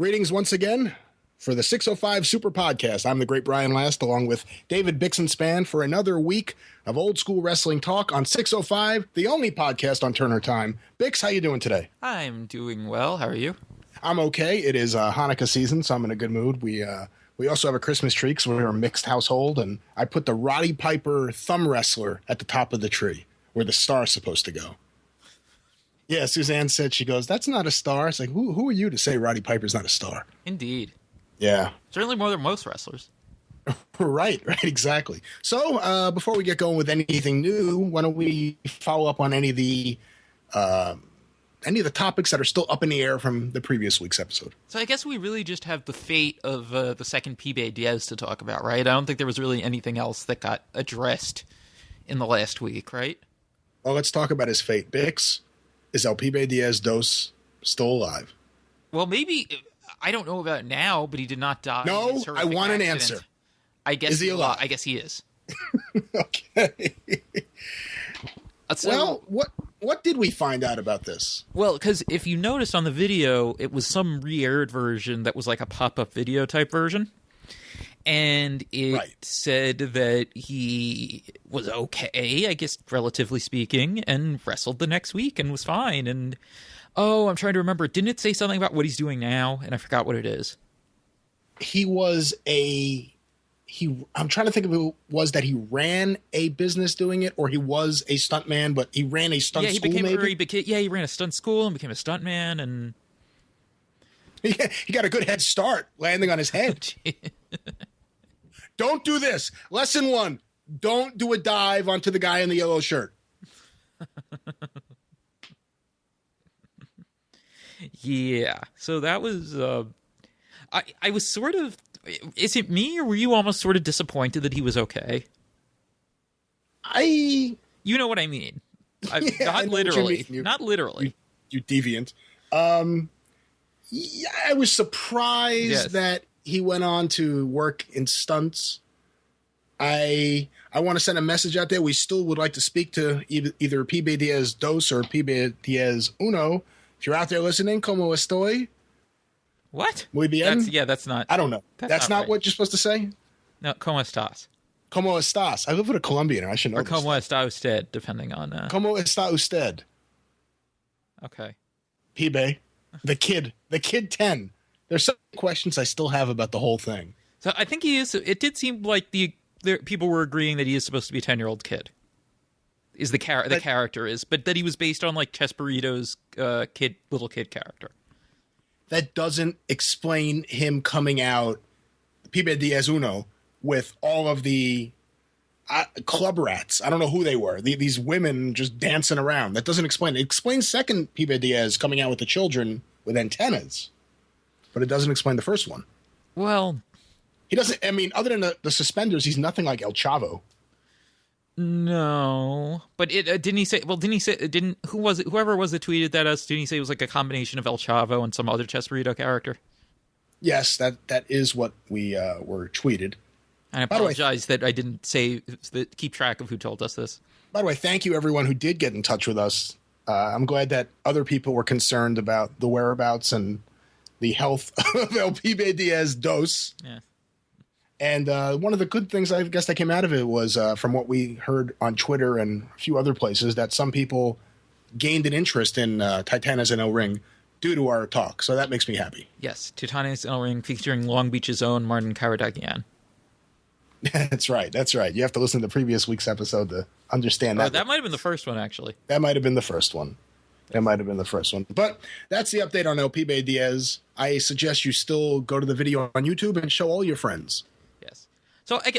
Greetings once again for the 605 Superpodcast. I'm the great Brian Last, along with David Bixenspan, for another week of old school wrestling talk on 605, the only podcast on Turner Time. Bix, how you doing today? I'm doing well. How are you? I'm okay. It is Hanukkah season, so I'm in a good mood. We also have a Christmas tree because we're a mixed household, and I put the Roddy Piper thumb wrestler at the top of the tree where the star's supposed to go. Yeah, Suzanne said, she goes, that's not a star. It's like, who are you to say Roddy Piper's not a star? Indeed. Yeah. Certainly more than most wrestlers. Right, exactly. So before we get going with anything new, why don't we follow up on any of the topics that are still up in the air from the previous week's episode? So I guess we really just have the fate of the second P-Bay Diaz to talk about, right? I don't think there was really anything else that got addressed in the last week, right? Well, let's talk about his fate. Bix, is El P-Bay Diaz Dos still alive? Well, maybe. I don't know about now, but he did not die. No, I want an answer. I guess is he alive? I guess he is. Okay. So, well, what did we find out about this? Well, because if you notice on the video, it was some re-aired version that was like a pop-up video type version. And it said that he was okay, I guess, relatively speaking, and wrestled the next week and was fine. And, I'm trying to remember. Didn't it say something about what he's doing now? And I forgot what it is. I'm trying to think of it was that he ran a business doing it, or he was a stuntman, but he ran a stunt school, he ran a stunt school and became a stuntman, and he got a good head start landing on his head. Don't do this. Lesson 1, don't do a dive onto the guy in the yellow shirt. Yeah. So that was, I was sort of, is it me, or were you almost sort of disappointed that he was okay? You know what I mean. Not literally. Not literally. You deviant. I was surprised that he went on to work in stunts. I want to send a message out there. We still would like to speak to either P-Bay Diaz Dos or P-Bay Diaz Uno. If you're out there listening, como estoy? What? Muy bien? That's not. I don't know. That's not right. what you're supposed to say? No, como estás? Como estás? I live with a Colombian. I should know. Or como está usted, depending on. Como está usted? Okay. P-Bay. The kid 10. There's some questions I still have about the whole thing. So I think he is. It did seem like the people were agreeing that he is supposed to be a 10-year-old kid. Is the character is, but that he was based on like Chespirito's little kid character. That doesn't explain him coming out, P-Bay Diaz Uno, with all of the club rats. I don't know who they were. These women just dancing around. That doesn't explain it. It explains second P-Bay Diaz coming out with the children with antennas. But it doesn't explain the first one. Well, he doesn't. I mean, other than the suspenders, he's nothing like El Chavo. No, but didn't he say? Well, didn't he say? Who was it? Whoever it was that tweeted that us? Didn't he say it was like a combination of El Chavo and some other Chespirito character? Yes, that is what we were tweeted. And I apologize that I didn't keep track of who told us this. By the way, thank you everyone who did get in touch with us. I'm glad that other people were concerned about the whereabouts and the health of El P-Bay Diaz Dos. Yeah. And one of the good things I guess that came out of it was from what we heard on Twitter and a few other places that some people gained an interest in Titanes in El Ring due to our talk. So that makes me happy. Yes, Titanes in El Ring featuring Long Beach's own Martin Karadagian. That's right. You have to listen to the previous week's episode to understand that. That might have been the first one, actually. That might have been the first one. But that's the update on El P-Bay Diaz. I suggest you still go to the video on YouTube and show all your friends. Yes. So, I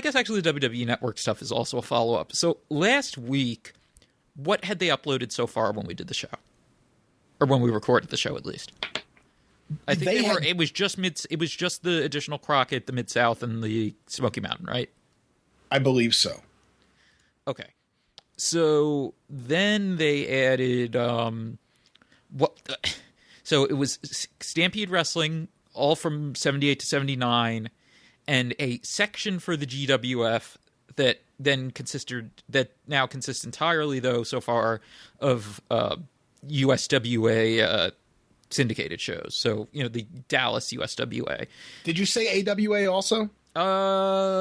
guess actually the WWE Network stuff is also a follow-up. So, last week, what had they uploaded so far when we did the show? Or when we recorded the show, at least? I think it was just the additional Crockett, the Mid-South, and the Smoky Mountain, right? I believe so. Okay. So then they added so it was Stampede Wrestling, all from 78 to 79, and a section for the GWF that now consists entirely, though, so far, of USWA syndicated shows. So, the Dallas USWA. Did you say AWA also?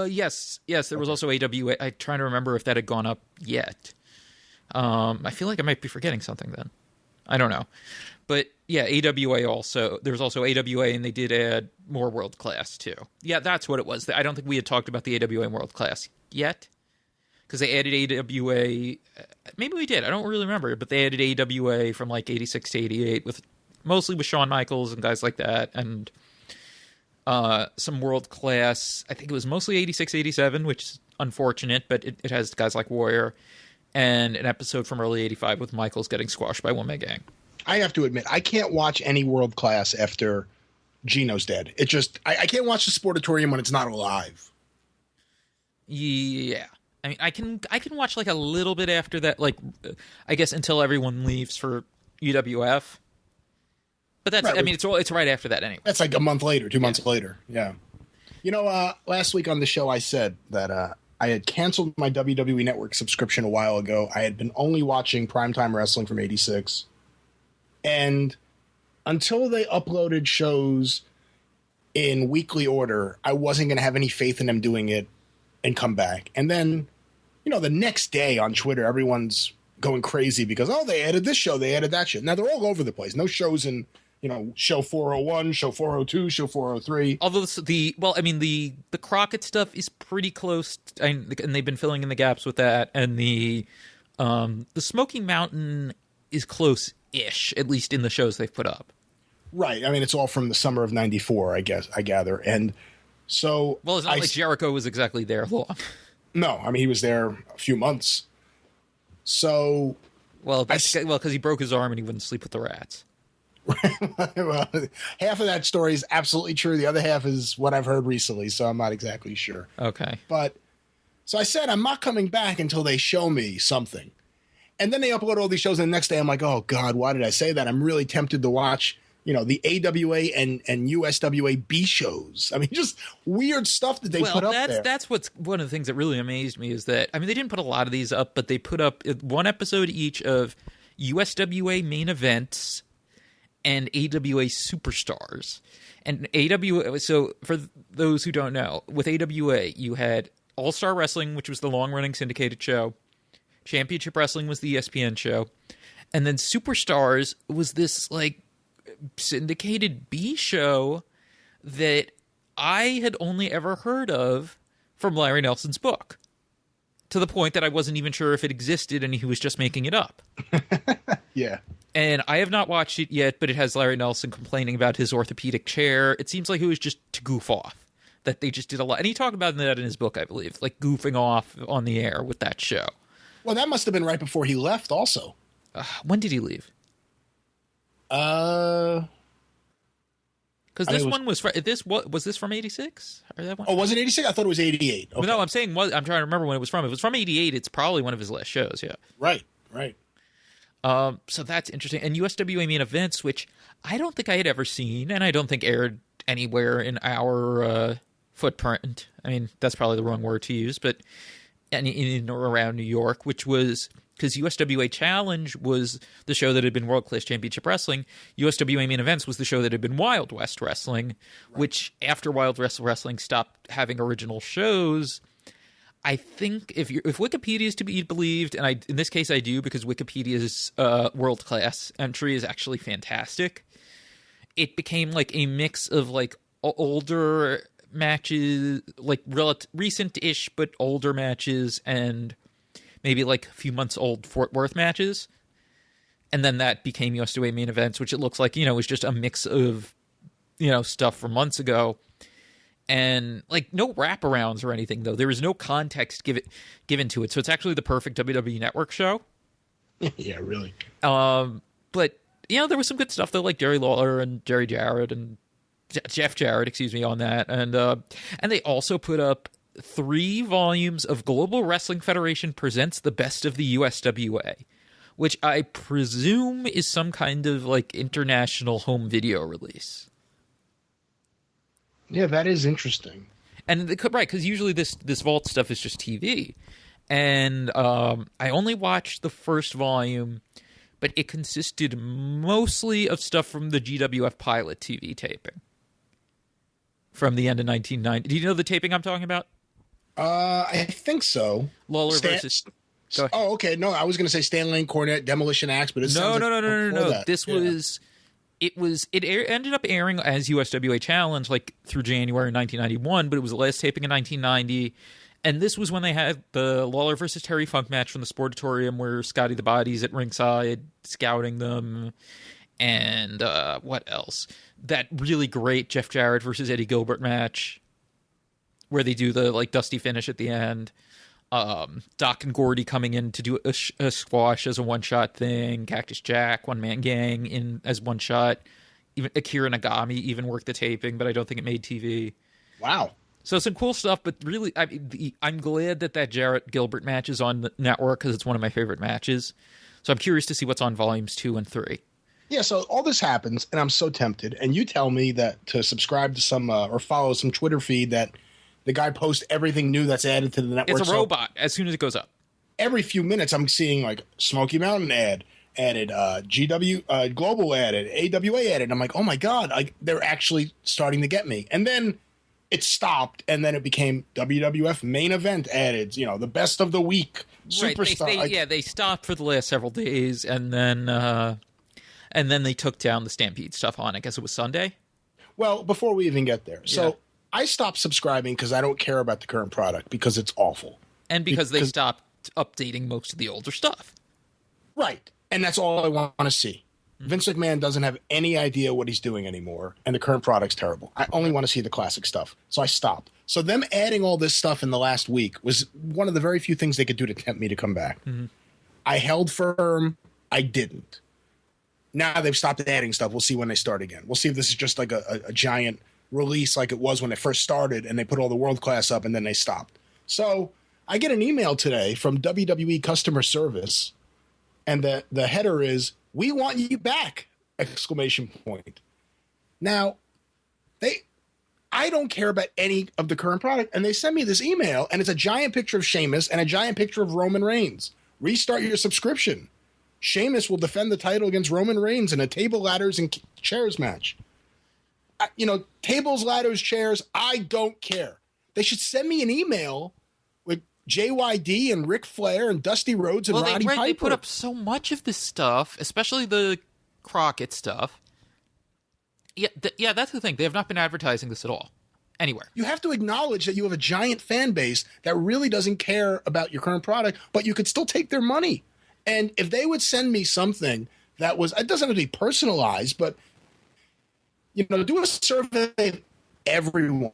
Yes. There was also AWA. I'm trying to remember if that had gone up yet. I feel like I might be forgetting something then. I don't know. But yeah, AWA also. There was also AWA, and they did add more World Class too. Yeah, that's what it was. I don't think we had talked about the AWA and World Class yet, because they added AWA. Maybe we did. I don't really remember, but they added AWA from like 86 to 88 mostly with Shawn Michaels and guys like that, and some World Class. I think it was mostly 86, 87, which is unfortunate, but it has guys like Warrior, and an episode from early 85 with Michaels getting squashed by One Man Gang. I have to admit, I can't watch any World Class after Gino's dead. It just, I can't watch the Sportatorium when it's not alive. Yeah. I mean, I can watch like a little bit after that, like, I guess until everyone leaves for UWF. But that's, right. I mean, it's right after that anyway. That's like a month later, 2 months later. Yeah. Last week on the show, I said that I had canceled my WWE Network subscription a while ago. I had been only watching Primetime Wrestling from 86. And until they uploaded shows in weekly order, I wasn't going to have any faith in them doing it and come back. And then, the next day on Twitter, everyone's going crazy because, they added this show, they added that show. Now, they're all over the place. No shows in, show 401, show 402, show 403. Although the Crockett stuff is pretty close, and they've been filling in the gaps with that. And the Smoky Mountain is close-ish, at least in the shows they've put up. Right. I mean, it's all from the summer of 94, I gather. And so... Well, it's not like Jericho was exactly there long. No. I mean, he was there a few months. So... Well, because he broke his arm and he wouldn't sleep with the rats. Well, half of that story is absolutely true. The other half is what I've heard recently, so I'm not exactly sure. Okay. But... So I said, I'm not coming back until they show me something. And then they upload all these shows, and the next day I'm like, oh, God, why did I say that? I'm really tempted to watch, the AWA and USWA B shows. I mean, just weird stuff that they put up there. That's what's one of the things that really amazed me is that, I mean, they didn't put a lot of these up, but they put up one episode each of USWA main events and AWA superstars. And AWA, so for those who don't know, with AWA, you had All-Star Wrestling, which was the long-running syndicated show. Championship Wrestling was the ESPN show. And then Superstars was this, like, syndicated B show that I had only ever heard of from Larry Nelson's book, to the point that I wasn't even sure if it existed and he was just making it up. Yeah. And I have not watched it yet, but it has Larry Nelson complaining about his orthopedic chair. It seems like it was just to goof off, that they just did a lot. And he talked about that in his book, I believe, like goofing off on the air with that show. Well, that must have been right before he left also. When did he leave? Because this one was was this from 86? Or that one? Oh, was it 86? I thought it was 88. Okay. No, I'm saying I'm trying to remember when it was from. If it was from 88, it's probably one of his last shows, yeah. Right. So that's interesting. And USWA main events, which I don't think I had ever seen, and I don't think aired anywhere in our footprint. I mean, that's probably the wrong word to use, but in or around New York, which was because USWA Challenge was the show that had been World Class Championship Wrestling. USWA Main Events was the show that had been Wild West Wrestling, right. Which after Wild West Wrestling stopped having original shows, I think if Wikipedia is to be believed, and in this case I do, because Wikipedia's World Class entry is actually fantastic, it became like a mix of like older matches, like recent-ish but older matches, and maybe like a few months old Fort Worth matches, and then that became USWA Main Events, which it looks like was just a mix of stuff from months ago, and like no wraparounds or anything though. There was no context given to it, so it's actually the perfect WWE Network show. Yeah, really. But there was some good stuff though, like Jerry Lawler and Jerry Jarrett and Jeff Jarrett, on that. And they also put up 3 volumes of Global Wrestling Federation Presents the Best of the USWA, which I presume is some kind of like international home video release. Yeah, that is interesting. And right, because usually this vault stuff is just TV. And I only watched the first volume, but it consisted mostly of stuff from the GWF pilot TV taping from the end of 1990. Do you know the taping I'm talking about? I think so. Lawler versus... Oh, okay. No, I was going to say Stan Lane, Cornette, Demolition Axe, but it's no. This was... It ended up airing as USWA Challenge like through January 1991, but it was the last taping in 1990. And this was when they had the Lawler versus Terry Funk match from the Sportatorium where Scotty the Body's at ringside scouting them. And what else? That really great Jeff Jarrett versus Eddie Gilbert match where they do the like dusty finish at the end. Doc and Gordy coming in to do a squash as a one-shot thing. Cactus Jack, one-man gang in as one-shot. Even Akira Nagami even worked the taping, but I don't think it made TV. Wow. So some cool stuff, but really, I'm glad that Jarrett Gilbert match is on the network because it's one of my favorite matches. So I'm curious to see what's on volumes 2 and 3. Yeah, so all this happens, and I'm so tempted. And you tell me that to subscribe to some or follow some Twitter feed that the guy posts everything new that's added to the network. It's a robot as soon as it goes up. Every few minutes, I'm seeing like Smoky Mountain added, GW Global added, AWA added. I'm like, oh my God, they're actually starting to get me. And then it stopped, and then it became WWF main event added. The best of the week, superstar. Right, they stopped for the last several days, and then they took down the Stampede stuff on. I guess it was Sunday. Well, before we even get there, so I stopped subscribing because I don't care about the current product because it's awful, and because they stopped updating most of the older stuff. Right, and that's all I want to see. Vince McMahon doesn't have any idea what he's doing anymore, and the current product's terrible. I only want to see the classic stuff, so I stopped. So them adding all this stuff in the last week was one of the very few things they could do to tempt me to come back. Mm-hmm. I held firm. I didn't. Now they've stopped adding stuff. We'll see when they start again. We'll see if this is just like a giant release like it was when it first started, and they put all the world class up, and then they stopped. So I get an email today from WWE customer service, and the header is, "We want you back!" ! Now, I don't care about any of the current product, and they send me this email, and it's a giant picture of Sheamus and a giant picture of Roman Reigns. Restart your subscription. Sheamus will defend the title against Roman Reigns in a table, ladders, and chairs match. Tables, ladders, chairs, I don't care. They should send me an email with JYD and Ric Flair and Dusty Rhodes and Roddy Piper. They put up so much of this stuff, especially the Crockett stuff. Yeah, that's the thing. They have not been advertising this at all, anywhere. You have to acknowledge that you have a giant fan base that really doesn't care about your current product, but you could still take their money. And if they would send me something that was, it doesn't have to be personalized, but do a survey of everyone.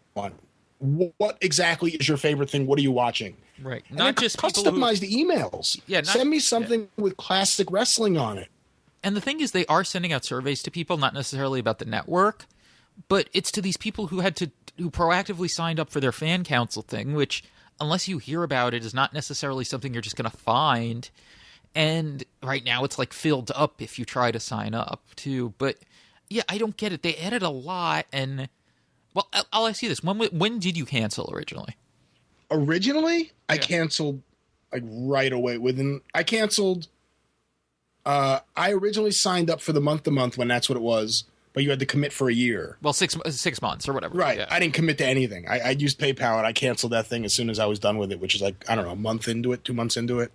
What exactly is your favorite thing? What are you watching? Right. And not just customize the emails. Yeah. Send me something with classic wrestling on it. And the thing is, they are sending out surveys to people, not necessarily about the network, but it's to these people who proactively signed up for their fan council thing, which, unless you hear about it, is not necessarily something you're just going to find. And right now, it's like filled up if you try to sign up too. But yeah, I don't get it. They added a lot, and well, I'll ask you this: when did you cancel originally? I canceled like right away. I canceled. I originally signed up for the month-to-month when that's what it was, but you had to commit for a year. Well, 6 months or whatever. Right. Yeah. I didn't commit to anything. I used PayPal, and I canceled that thing as soon as I was done with it, which is like, I don't know, a month into it, 2 months into it.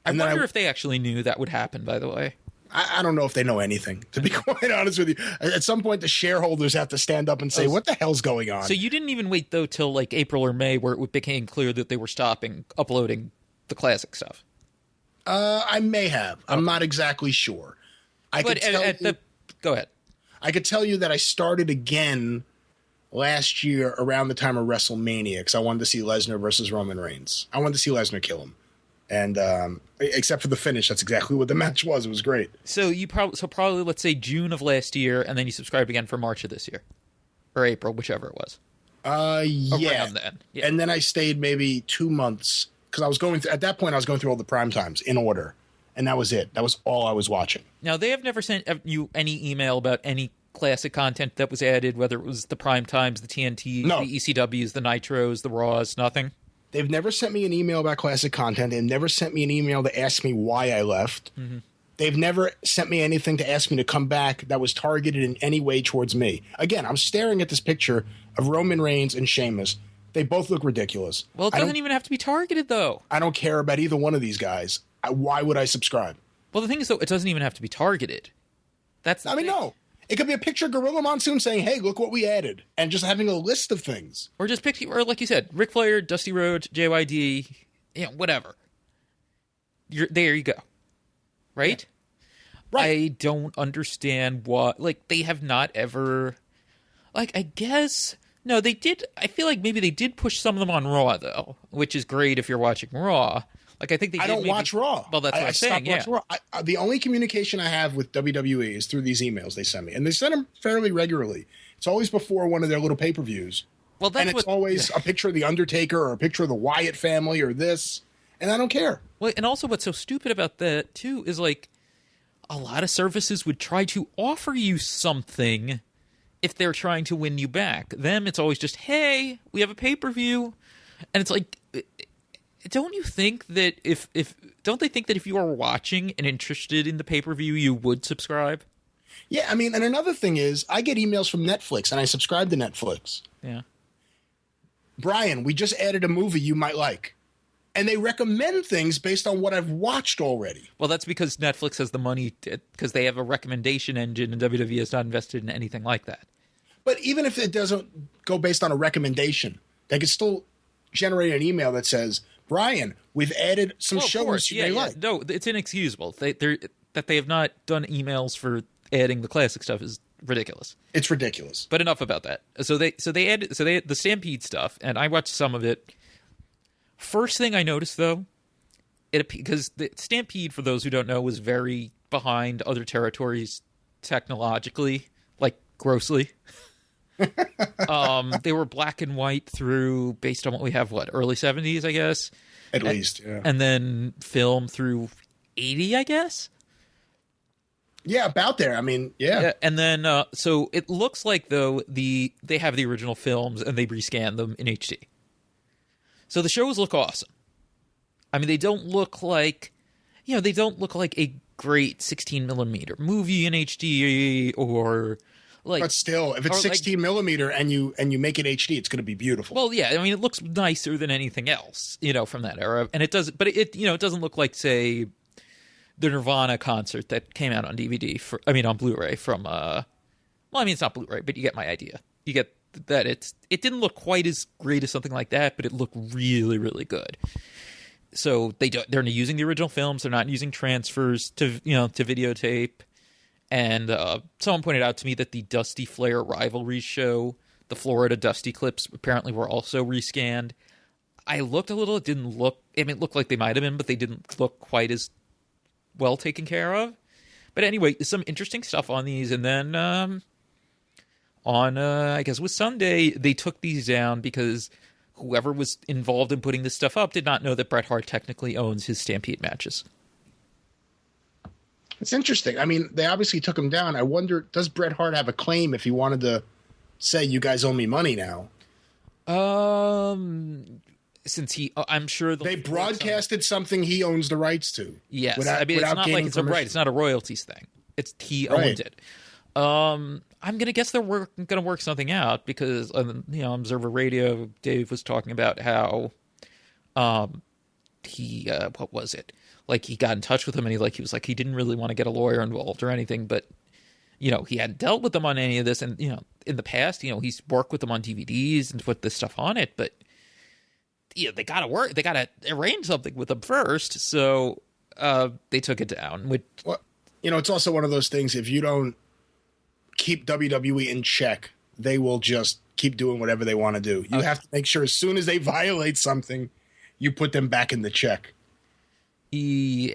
And I wonder if they actually knew that would happen, by the way. I don't know if they know anything, to be quite honest with you. At some point, the shareholders have to stand up and say, what the hell's going on? So you didn't even wait, though, till like April or May, where it became clear that they were stopping uploading the classic stuff? I may have. Okay. I'm not exactly sure. Go ahead. I could tell you that I started again last year around the time of WrestleMania because I wanted to see Lesnar versus Roman Reigns. I wanted to see Lesnar kill him. And except for the finish, that's exactly what the match was. It was great. So probably let's say June of last year, and then you subscribed again for March of this year, or April, whichever it was. Yeah. Around then. Yeah. And then I stayed maybe 2 months because I was going through, at that point I was going through all the prime times in order, and that was it. That was all I was watching. Now they have never sent you any email about any classic content that was added, whether it was the prime times, the TNT, the ECWs, the Nitros, the Raws, nothing. They've never sent me an email about classic content. They've never sent me an email to ask me why I left. Mm-hmm. They've never sent me anything to ask me to come back that was targeted in any way towards me. Again, I'm staring at this picture of Roman Reigns and Sheamus. They both look ridiculous. Well, it doesn't even have to be targeted, though. I don't care about either one of these guys. Why would I subscribe? Well, the thing is, though, it doesn't even have to be targeted. No. It could be a picture of Gorilla Monsoon saying, hey, look what we added. And just having a list of things. Or just or like you said, Ric Flair, Dusty Rhodes, JYD, whatever. There you go. Right? Yeah. Right. I don't understand what... Like, they have not ever... Like, I guess... No, they did... I feel like maybe they did push some of them on Raw, though. Which is great if you're watching Raw. Like, I think they did. I don't watch Raw. Well, that's what I'm saying, yeah. Raw. The only communication I have with WWE is through these emails they send me. And they send them fairly regularly. It's always before one of their little pay-per-views. Well, that's and it's always a picture of The Undertaker or a picture of the Wyatt family or this. And I don't care. Well, and also what's so stupid about that, too, is, like, a lot of services would try to offer you something if they're trying to win you back. Them, it's always just, hey, we have a pay-per-view. And it's like... Don't you think that don't they think that if you are watching and interested in the pay-per-view, you would subscribe? Yeah, I mean, and another thing is, I get emails from Netflix, and I subscribe to Netflix. Yeah. Brian, we just added a movie you might like. And they recommend things based on what I've watched already. Well, that's because Netflix has the money, because they have a recommendation engine, and WWE has not invested in anything like that. But even if it doesn't go based on a recommendation, they can still generate an email that says... Brian, we've added some shows you may like. No, it's inexcusable. That they have not done emails for adding the classic stuff is ridiculous. It's ridiculous. But enough about that. So they added the Stampede stuff, and I watched some of it. First thing I noticed, though, because the Stampede, for those who don't know, was very behind other territories technologically, like grossly. They were black and white through, based on what we have, early 70s, I guess. At least, yeah. And then film through 80, I guess? Yeah, about there. I mean, yeah. And then, so it looks like, though, they have the original films and they rescan them in HD. So the shows look awesome. I mean, they don't look like a great 16mm movie in HD or... but still, if it's 16 millimeter and you make it HD, it's going to be beautiful. Well, yeah, I mean, it looks nicer than anything else, from that era, and it does. But it doesn't look like, say, the Nirvana concert that came out on DVD on Blu-ray from. Well, I mean, it's not Blu-ray, but you get my idea. You get that it didn't look quite as great as something like that, but it looked really, really good. So they're using the original films. They're not using transfers to videotape. And someone pointed out to me that the Dusty Flair rivalry show, the Florida Dusty clips, apparently were also rescanned. I looked a little. It didn't look... I mean, it looked like they might have been, but they didn't look quite as well taken care of. But anyway, some interesting stuff on these. And then I guess it was Sunday, they took these down because whoever was involved in putting this stuff up did not know that Bret Hart technically owns his Stampede matches. It's interesting. I mean, they obviously took him down. I wonder, does Bret Hart have a claim if he wanted to say, you guys owe me money now? Since I'm sure they broadcasted something he owns the rights to. Yes. I mean, it's not like it's it's not a royalties thing. It's he owns it. I'm going to guess they're going to work something out because, Observer Radio, Dave was talking about how he, what was it? Like, he got in touch with him, and he was like, he didn't really want to get a lawyer involved or anything, but, he hadn't dealt with them on any of this, and, in the past, he's worked with them on DVDs and put this stuff on it, but, they got to arrange something with them first, so they took it down. Well, it's also one of those things, if you don't keep WWE in check, they will just keep doing whatever they want to do. You have to make sure as soon as they violate something, you put them back in the check. Yeah.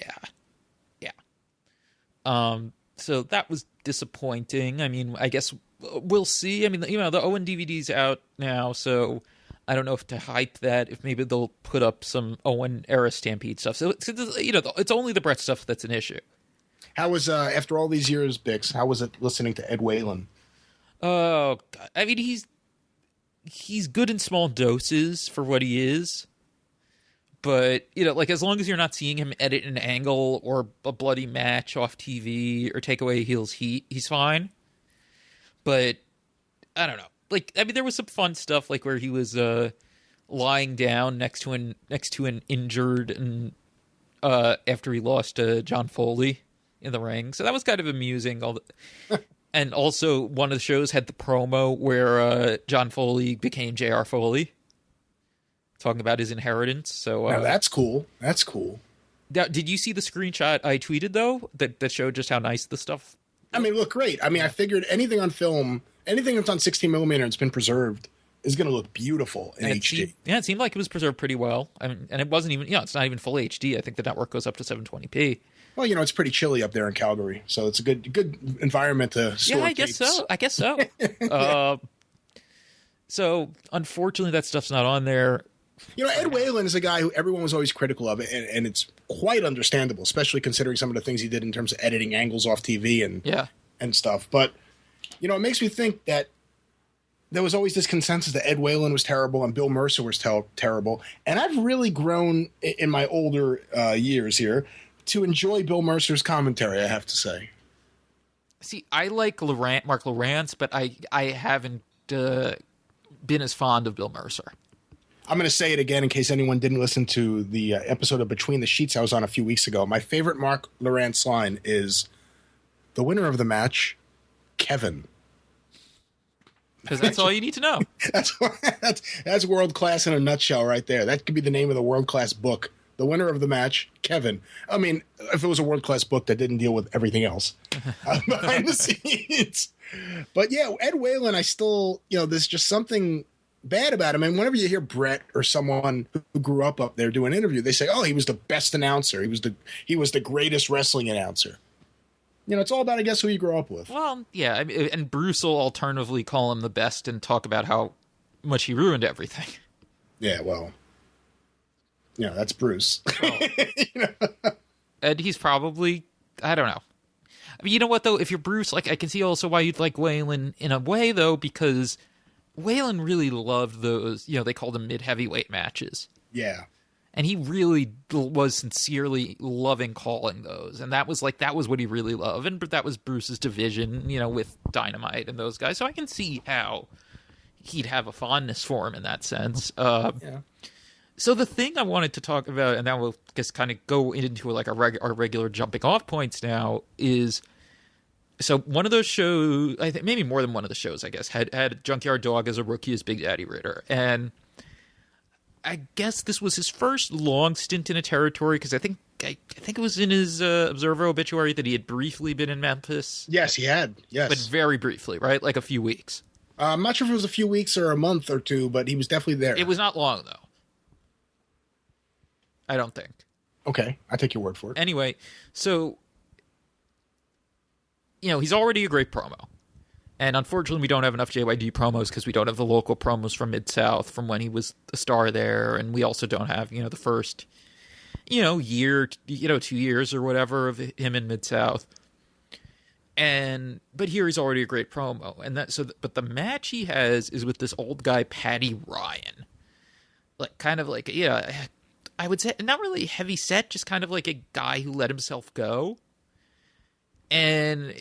So that was disappointing. I mean, I guess we'll see. I mean, the Owen DVD's out now, so I don't know if to hype that, if maybe they'll put up some Owen era Stampede stuff. So, it's only the Bret stuff that's an issue. How was, after all these years, Bix, how was it listening to Ed Whalen? Oh, God. I mean, he's good in small doses for what he is. But, like, as long as you're not seeing him edit an angle or a bloody match off TV or take away heel's heat, he's fine. But, I don't know. Like, I mean, there was some fun stuff, like, where he was lying down next to an injured and after he lost to John Foley in the ring. So that was kind of amusing. And also, one of the shows had the promo where John Foley became J.R. Foley, talking about his inheritance. So now that's cool. That's cool. Now, did you see the screenshot I tweeted, though, that showed just how nice the stuff? I mean, look great. I mean, I figured anything on film, anything that's on 16 millimeter and it's been preserved is going to look beautiful in HD. It seemed like it was preserved pretty well. I mean, and it wasn't even, it's not even full HD. I think the network goes up to 720p. Well, it's pretty chilly up there in Calgary, so it's a good environment to store I guess so. Yeah. So, unfortunately, that stuff's not on there. Ed Whalen is a guy who everyone was always critical of, and it's quite understandable, especially considering some of the things he did in terms of editing angles off TV and stuff. But, it makes me think that there was always this consensus that Ed Whalen was terrible and Bill Mercer was terrible. And I've really grown in my older years here to enjoy Bill Mercer's commentary, I have to say. See, I like Mark Lawrence, but I haven't been as fond of Bill Mercer. I'm going to say it again in case anyone didn't listen to the episode of Between the Sheets I was on a few weeks ago. My favorite Mark Lawrence line is, "The winner of the match, Kevin." Because that's all you need to know. That's world class in a nutshell right there. That could be the name of the world class book. The winner of the match, Kevin. I mean, if it was a world class book that didn't deal with everything else behind the scenes. But yeah, Ed Whalen, I still, there's just something bad about him. And whenever you hear Brett or someone who grew up there do an interview, they say, "Oh, he was the best announcer. He was the greatest wrestling announcer." It's all about, I guess, who you grow up with. Well, yeah, I mean, and Bruce will alternatively call him the best and talk about how much he ruined everything. Yeah, well, that's Bruce. Well, and he's probably, I don't know. I mean, you know what, though? If you're Bruce, like, I can see also why you'd like Whalen in a way, though, because Whalen really loved those, they called them mid-heavyweight matches. Yeah. And he really was sincerely loving calling those. And that was what he really loved. And that was Bruce's division, with Dynamite and those guys. So I can see how he'd have a fondness for him in that sense. Yeah. So the thing I wanted to talk about, and now we'll just kind of go into like our regular jumping off points now, is so one of those shows, I think maybe more than one of the shows, I guess, had Junkyard Dog as a rookie as Big Daddy Ritter. And I guess this was his first long stint in a territory, because I think it was in his Observer obituary that he had briefly been in Memphis. Yes, he had. Yes. But very briefly, right? Like a few weeks. I'm not sure if it was a few weeks or a month or two, but he was definitely there. It was not long, though. I don't think. Okay, I take your word for it. Anyway, so, he's already a great promo. And unfortunately, we don't have enough JYD promos because we don't have the local promos from Mid-South from when he was a star there. And we also don't have, the first, year, 2 years or whatever of him in Mid-South. But here he's already a great promo. But the match he has is with this old guy, Paddy Ryan. I would say not really heavy set, just kind of like a guy who let himself go. And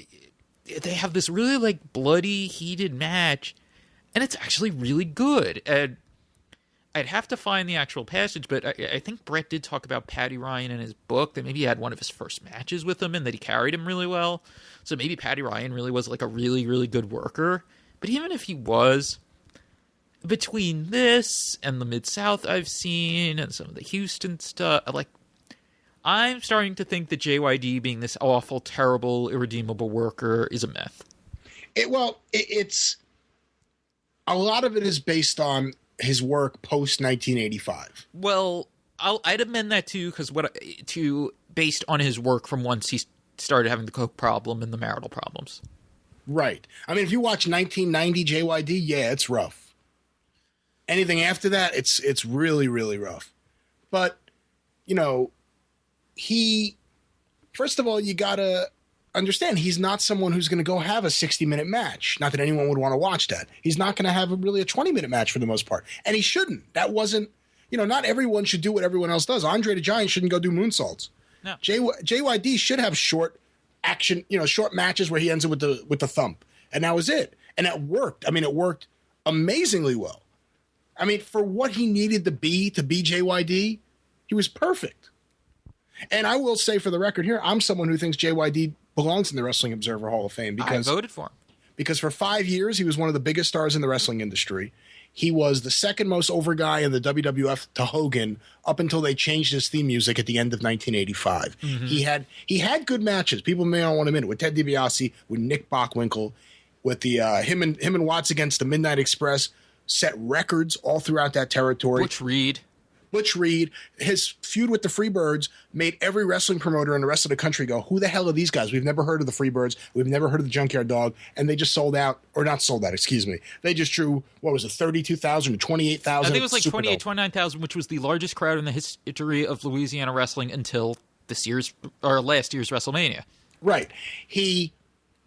they have this really like bloody, heated match, and it's actually really good. And I'd have to find the actual passage, but I think Brett did talk about Paddy Ryan in his book, that maybe he had one of his first matches with him and that he carried him really well. So maybe Paddy Ryan really was like a really, really good worker. But even if he was, between this and the Mid-South I've seen and some of the Houston stuff, I'm starting to think that JYD being this awful, terrible, irredeemable worker is a myth. It's a lot of it is based on his work post 1985. Well, I'd amend that too, because based on his work from once he started having the coke problem and the marital problems. Right. I mean, if you watch 1990 JYD, yeah, it's rough. Anything after that, it's really, really rough. But first of all, you gotta understand, he's not someone who's going to go have a 60-minute match. Not that anyone would want to watch that. He's not going to have really a 20-minute match for the most part. And he shouldn't. That wasn't not everyone should do what everyone else does. Andre the Giant shouldn't go do moonsaults. No. JYD should have short action, short matches where he ends it with the thump. And that was it. And it worked. I mean, it worked amazingly well. I mean, for what he needed to be JYD, he was perfect. And I will say for the record here, I'm someone who thinks JYD belongs in the Wrestling Observer Hall of Fame because I voted for him. Because for 5 years, he was one of the biggest stars in the wrestling industry. He was the second most over guy in the WWF to Hogan up until they changed his theme music at the end of 1985. Mm-hmm. He had good matches. People may not want to admit it, with Ted DiBiase, with Nick Bockwinkel, with the him and Watts against the Midnight Express, set records all throughout that territory. Butch Reed, his feud with the Freebirds made every wrestling promoter in the rest of the country go, who the hell are these guys? We've never heard of the Freebirds. We've never heard of the Junkyard Dog. And they just sold out, or not sold out, excuse me. They just drew, 32,000 to 28,000? I think it was like 29,000, which was the largest crowd in the history of Louisiana wrestling until last year's WrestleMania. Right. He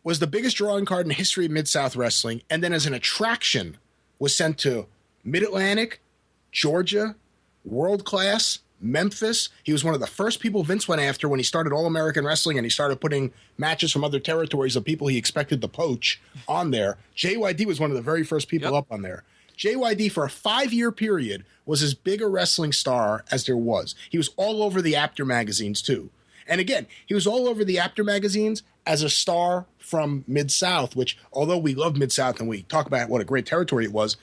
was the biggest drawing card in the history of Mid-South Wrestling, and then as an attraction was sent to Mid-Atlantic, Georgia, World Class, Memphis. He was one of the first people Vince went after when he started All-American Wrestling and he started putting matches from other territories of people he expected to poach on there. JYD was one of the very first people up on there. JYD, for a 5-year period, was as big a wrestling star as there was. He was all over the Apter magazines, too. And again, he was all over the Apter magazines as a star from Mid-South, which, although we love Mid-South and we talk about what a great territory it was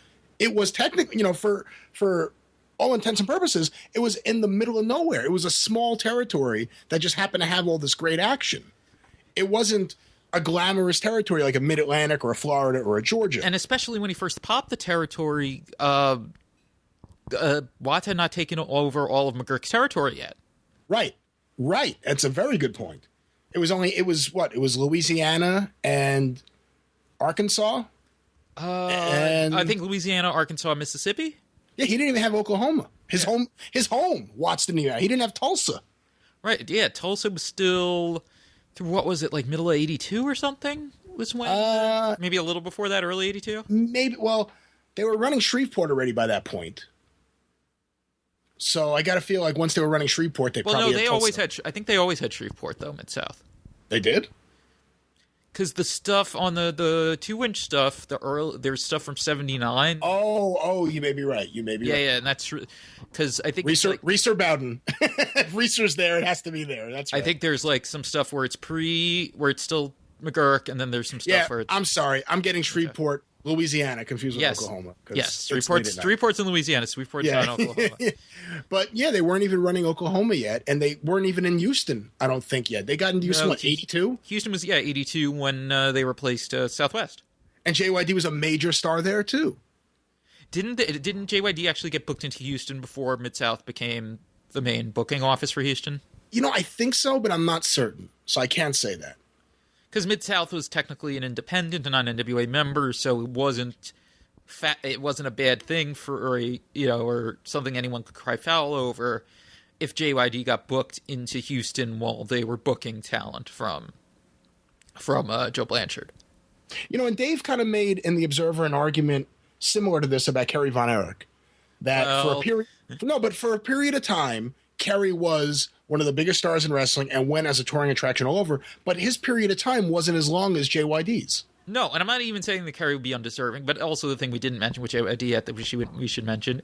technically, for all intents and purposes, it was in the middle of nowhere. It was a small territory that just happened to have all this great action. It wasn't a glamorous territory like a Mid-Atlantic or a Florida or a Georgia. And especially when he first popped the territory, Watts had not taken over all of McGurk's territory yet. Right. That's a very good point. It was Louisiana and Arkansas? I think Louisiana, Arkansas, Mississippi? Yeah, he didn't even have Oklahoma. His home, Watts didn't even have. He didn't have Tulsa. Right, yeah, Tulsa was still through, what was it, like middle of 82 or something? Was when? Maybe a little before that, early 82? Maybe, well, they were running Shreveport already by that point. So I got to feel like once they were running Shreveport, they probably had Tulsa. I think they always had Shreveport, though, Mid-South. They did? Because the stuff on the 2-inch stuff, there's stuff from 79. Oh, you may be right. right. Yeah, and that's true. Because I think Reeser Bowden. If Reeser's there, it has to be there. That's right. I think there's like some stuff where it's still McGurk, and then there's some stuff where it's... I'm sorry. I'm getting Shreveport, Louisiana, confused with Oklahoma. Yes, Shreveport's in Louisiana. Shreveport's not in Oklahoma. But yeah, they weren't even running Oklahoma yet, and they weren't even in Houston, I don't think, yet. They got into Houston, 82? Houston was, 82 when they replaced Southwest. And JYD was a major star there, too. Didn't JYD actually get booked into Houston before Mid-South became the main booking office for Houston? I think so, but I'm not certain, so I can't say that. Because Mid-South was technically an independent and not an NWA member, so it wasn't a bad thing or something anyone could cry foul over if JYD got booked into Houston while they were booking talent from Joe Blanchard. And Dave kind of made in the Observer an argument similar to this about Kerry Von Erich, that for a period of time, Kerry was one of the biggest stars in wrestling and went as a touring attraction all over, but his period of time wasn't as long as JYD's. No, and I'm not even saying that Kerry would be undeserving, but also the thing we didn't mention, which JYD that we should mention,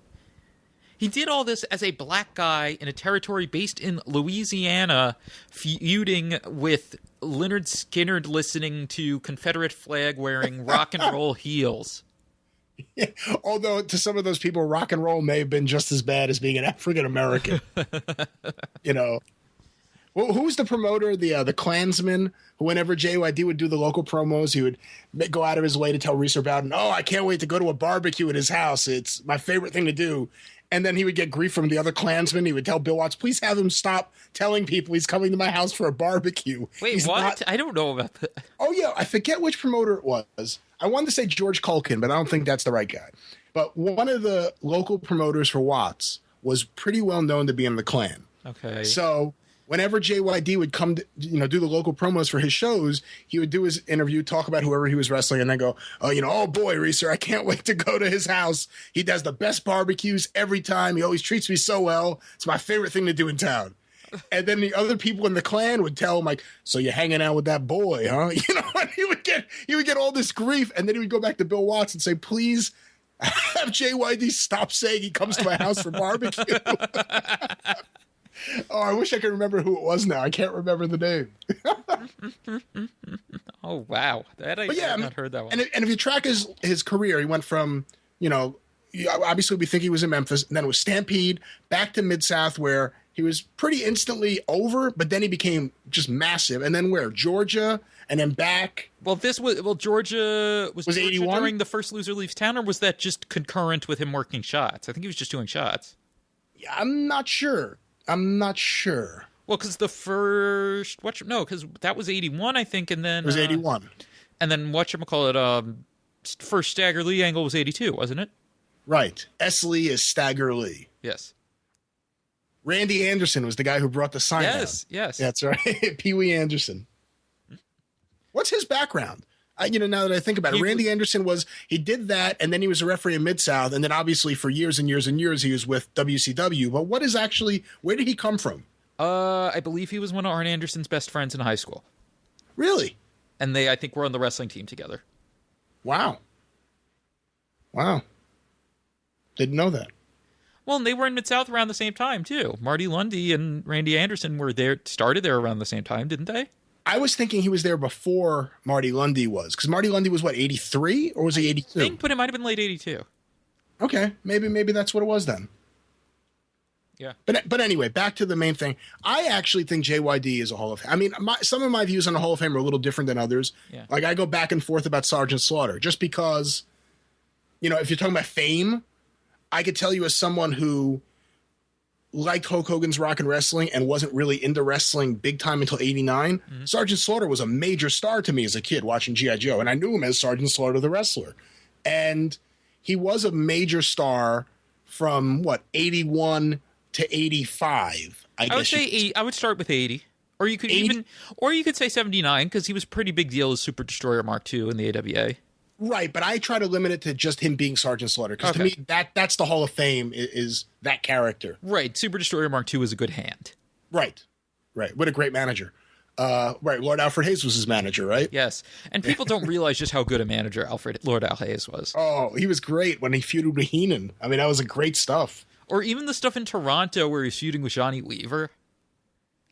he did all this as a black guy in a territory based in Louisiana, feuding with Lynyrd Skynyrd, listening to Confederate flag-wearing rock and roll heels. Yeah, although to some of those people, rock and roll may have been just as bad as being an African American. Well, who was the promoter? The Klansman, who whenever JYD would do the local promos, he would go out of his way to tell Reeser Bowden, "Oh, I can't wait to go to a barbecue at his house. It's my favorite thing to do." And then he would get grief from the other Klansmen. He would tell Bill Watts, "Please have him stop telling people he's coming to my house for a barbecue." Wait, what? I don't know about that. Oh, yeah. I forget which promoter it was. I wanted to say George Culkin, but I don't think that's the right guy. But one of the local promoters for Watts was pretty well known to be in the Klan. Okay. So whenever JYD would come to, do the local promos for his shows, he would do his interview, talk about whoever he was wrestling, and then go, oh boy, Reeser, I can't wait to go to his house. He does the best barbecues every time. He always treats me so well. It's my favorite thing to do in town. And then the other people in the clan would tell him, like, so you're hanging out with that boy, huh? And he would get all this grief, and then he would go back to Bill Watts and say, please have JYD stop saying he comes to my house for barbecue. Oh, I wish I could remember who it was now. I can't remember the name. Oh, wow. I've not heard that one. And if you track his career, he went from, obviously we think he was in Memphis, and then it was Stampede, back to Mid-South, where he was pretty instantly over, but then he became just massive. And then where? Georgia, and then back. Well, Georgia was Georgia 81 during the first Loser Leaves Town, or was that just concurrent with him working shots? I think he was just doing shots. Yeah, I'm not sure. Well, because the first because that was 81, I think, and then it was 81, and then whatchamacallit, first Stagger Lee angle was 82, wasn't it? Right. S. Lee is Stagger Lee. Yes. Randy Anderson was the guy who brought the sign down. Yes. That's right. Pee Wee Anderson. What's his background? Now that I think about it, Randy Anderson he did that, and then he was a referee in Mid-South, and then obviously for years and years and years he was with WCW. But where did he come from? I believe he was one of Arn Anderson's best friends in high school. Really? And they, I think, were on the wrestling team together. Wow. Didn't know that. Well, and they were in Mid-South around the same time, too. Marty Lundy and Randy Anderson started there around the same time, didn't they? I was thinking he was there before Marty Lundy was, because Marty Lundy was, 83? Or was he 82? I think, but it might have been late 82. Okay, maybe that's what it was then. Yeah. But anyway, back to the main thing. I actually think JYD is a Hall of Fame. I mean, some of my views on the Hall of Fame are a little different than others. Yeah. Like, I go back and forth about Sergeant Slaughter, just because, if you're talking about fame, I could tell you as someone who liked Hulk Hogan's Rock and Wrestling and wasn't really into wrestling big time until 89, Sergeant Slaughter was a major star to me as a kid watching G.I. Joe, and I knew him as Sergeant Slaughter the wrestler. And he was a major star from, 81 to 85, I would say I would start with 80. Or you could say 79, because he was a pretty big deal as Super Destroyer Mark II in the AWA. Right, but I try to limit it to just him being Sergeant Slaughter, because to me, that's the Hall of Fame is that character. Right, Super Destroyer Mark II was a good hand. Right. What a great manager. Right, Lord Alfred Hayes was his manager, right? Yes, and people don't realize just how good a manager Lord Al Hayes was. Oh, he was great when he feuded with Heenan. I mean, that was great stuff. Or even the stuff in Toronto where he's feuding with Johnny Weaver.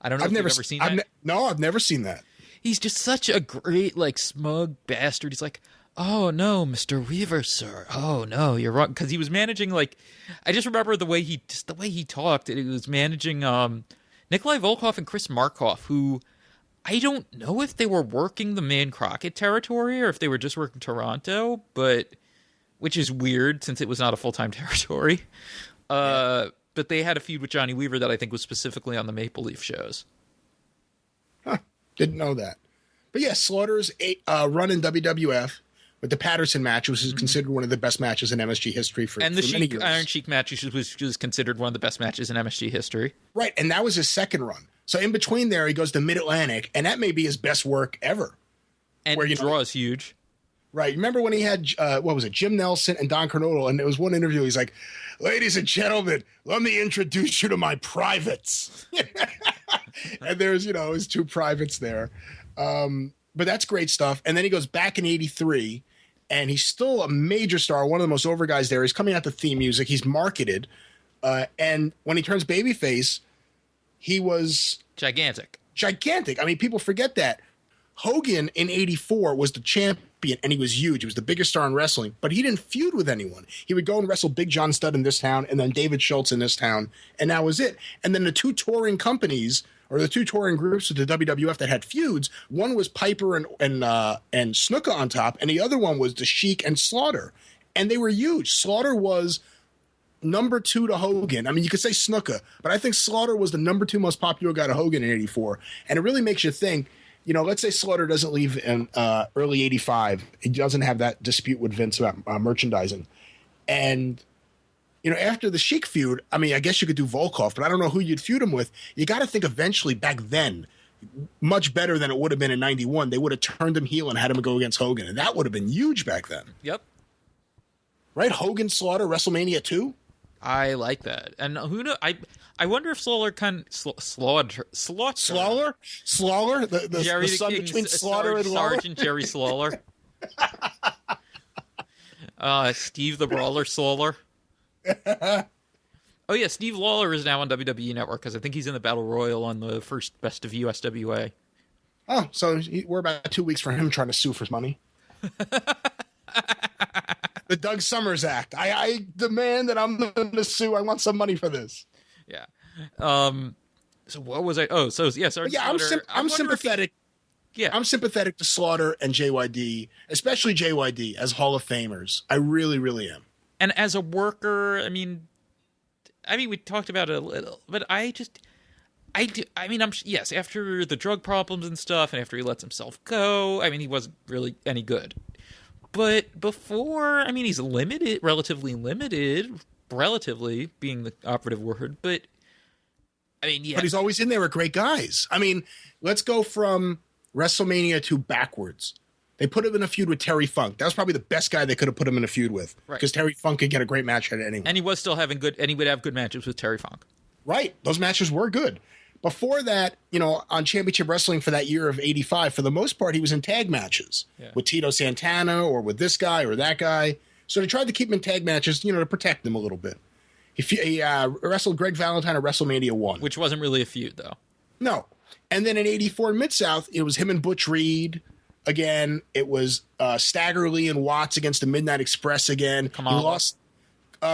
I don't know if you've ever seen that. No, I've never seen that. He's just such a great, smug bastard. He's like, oh, no, Mr. Weaver, sir. Oh, no, you're wrong. Because he was managing, I just remember the way he talked. He was managing Nikolai Volkov and Chris Markoff, who I don't know if they were working the Man Crockett territory or if they were just working Toronto, which is weird since it was not a full-time territory. But they had a feud with Johnny Weaver that I think was specifically on the Maple Leaf shows. Huh. Didn't know that. But yeah, Slaughter's run in WWF with the Patterson match, which is considered one of the best matches in MSG history for many years. Iron Sheik match was considered one of the best matches in MSG history. Right, and that was his second run. So in between there, he goes to Mid-Atlantic, and that may be his best work ever. And the draw is huge. Right. Remember when he had, Jim Nelson and Don Kernodle, and there was one interview, he's like, ladies and gentlemen, let me introduce you to my privates. And there's, his two privates there. But that's great stuff. And then he goes back in 83, and he's still a major star, one of the most over guys there. He's coming out to theme music. He's marketed. And when he turns babyface, he was... Gigantic. I mean, people forget that. Hogan in 84 was the champion, and he was huge. He was the biggest star in wrestling, but he didn't feud with anyone. He would go and wrestle Big John Studd in this town, and then David Schultz in this town, and that was it. And then the two touring companies, or the two touring groups of the WWF that had feuds, one was Piper and Snuka on top, and the other one was the Sheik and Slaughter. And they were huge. Slaughter was number 2 to Hogan. I mean, you could say Snuka, but I think Slaughter was the number 2 most popular guy to Hogan in 84. And it really makes you think, let's say Slaughter doesn't leave in early 85. He doesn't have that dispute with Vince about merchandising. And after the Sheik feud, I mean, I guess you could do Volkov, but I don't know who you'd feud him with. You got to think eventually back then, much better than it would have been in 91, they would have turned him heel and had him go against Hogan. And that would have been huge back then. Yep. Right? Hogan Slaughter, WrestleMania 2? I like that. And who knows? I wonder if Slaughter Slaughter? The Jerry the son King's between Slaughter and Lawler? Sergeant Jerry Slaughter. Steve the Brawler Slaughter. Oh yeah, Steve Lawler is now on WWE Network because I think he's in the Battle Royal on the first Best of USWA. Oh, so we're about 2 weeks for him trying to sue for money. The Doug Summers Act. I demand that I'm going to sue. I want some money for this. Yeah. So what was I? Oh, so yeah. Sorry. Yeah, I'm sympathetic. Yeah, I'm sympathetic to Slaughter and JYD, especially JYD as Hall of Famers. I really, really am. And as a worker, I mean, we talked about it a little, but yes, after the drug problems and stuff, and after he lets himself go, I mean, he wasn't really any good. But before, I mean, he's relatively limited, being the operative word, but I mean, yeah. But he's always in there with great guys. I mean, let's go from WrestleMania 2 backwards. They put him in a feud with Terry Funk. That was probably the best guy they could have put him in a feud with. Right. Because Terry Funk could get a great match at it anyway. And he was still having and he would have good matches with Terry Funk. Right. Those matches were good. Before that, on Championship Wrestling for that year of 85, for the most part, he was in tag matches with Tito Santana or with this guy or that guy. So they tried to keep him in tag matches, to protect him a little bit. He wrestled Greg Valentine at WrestleMania 1. Which wasn't really a feud, though. No. And then in 84 Mid-South, it was him and Butch Reed. Again, it was Stagger Lee and Watts against the Midnight Express again. Kamala. He lost.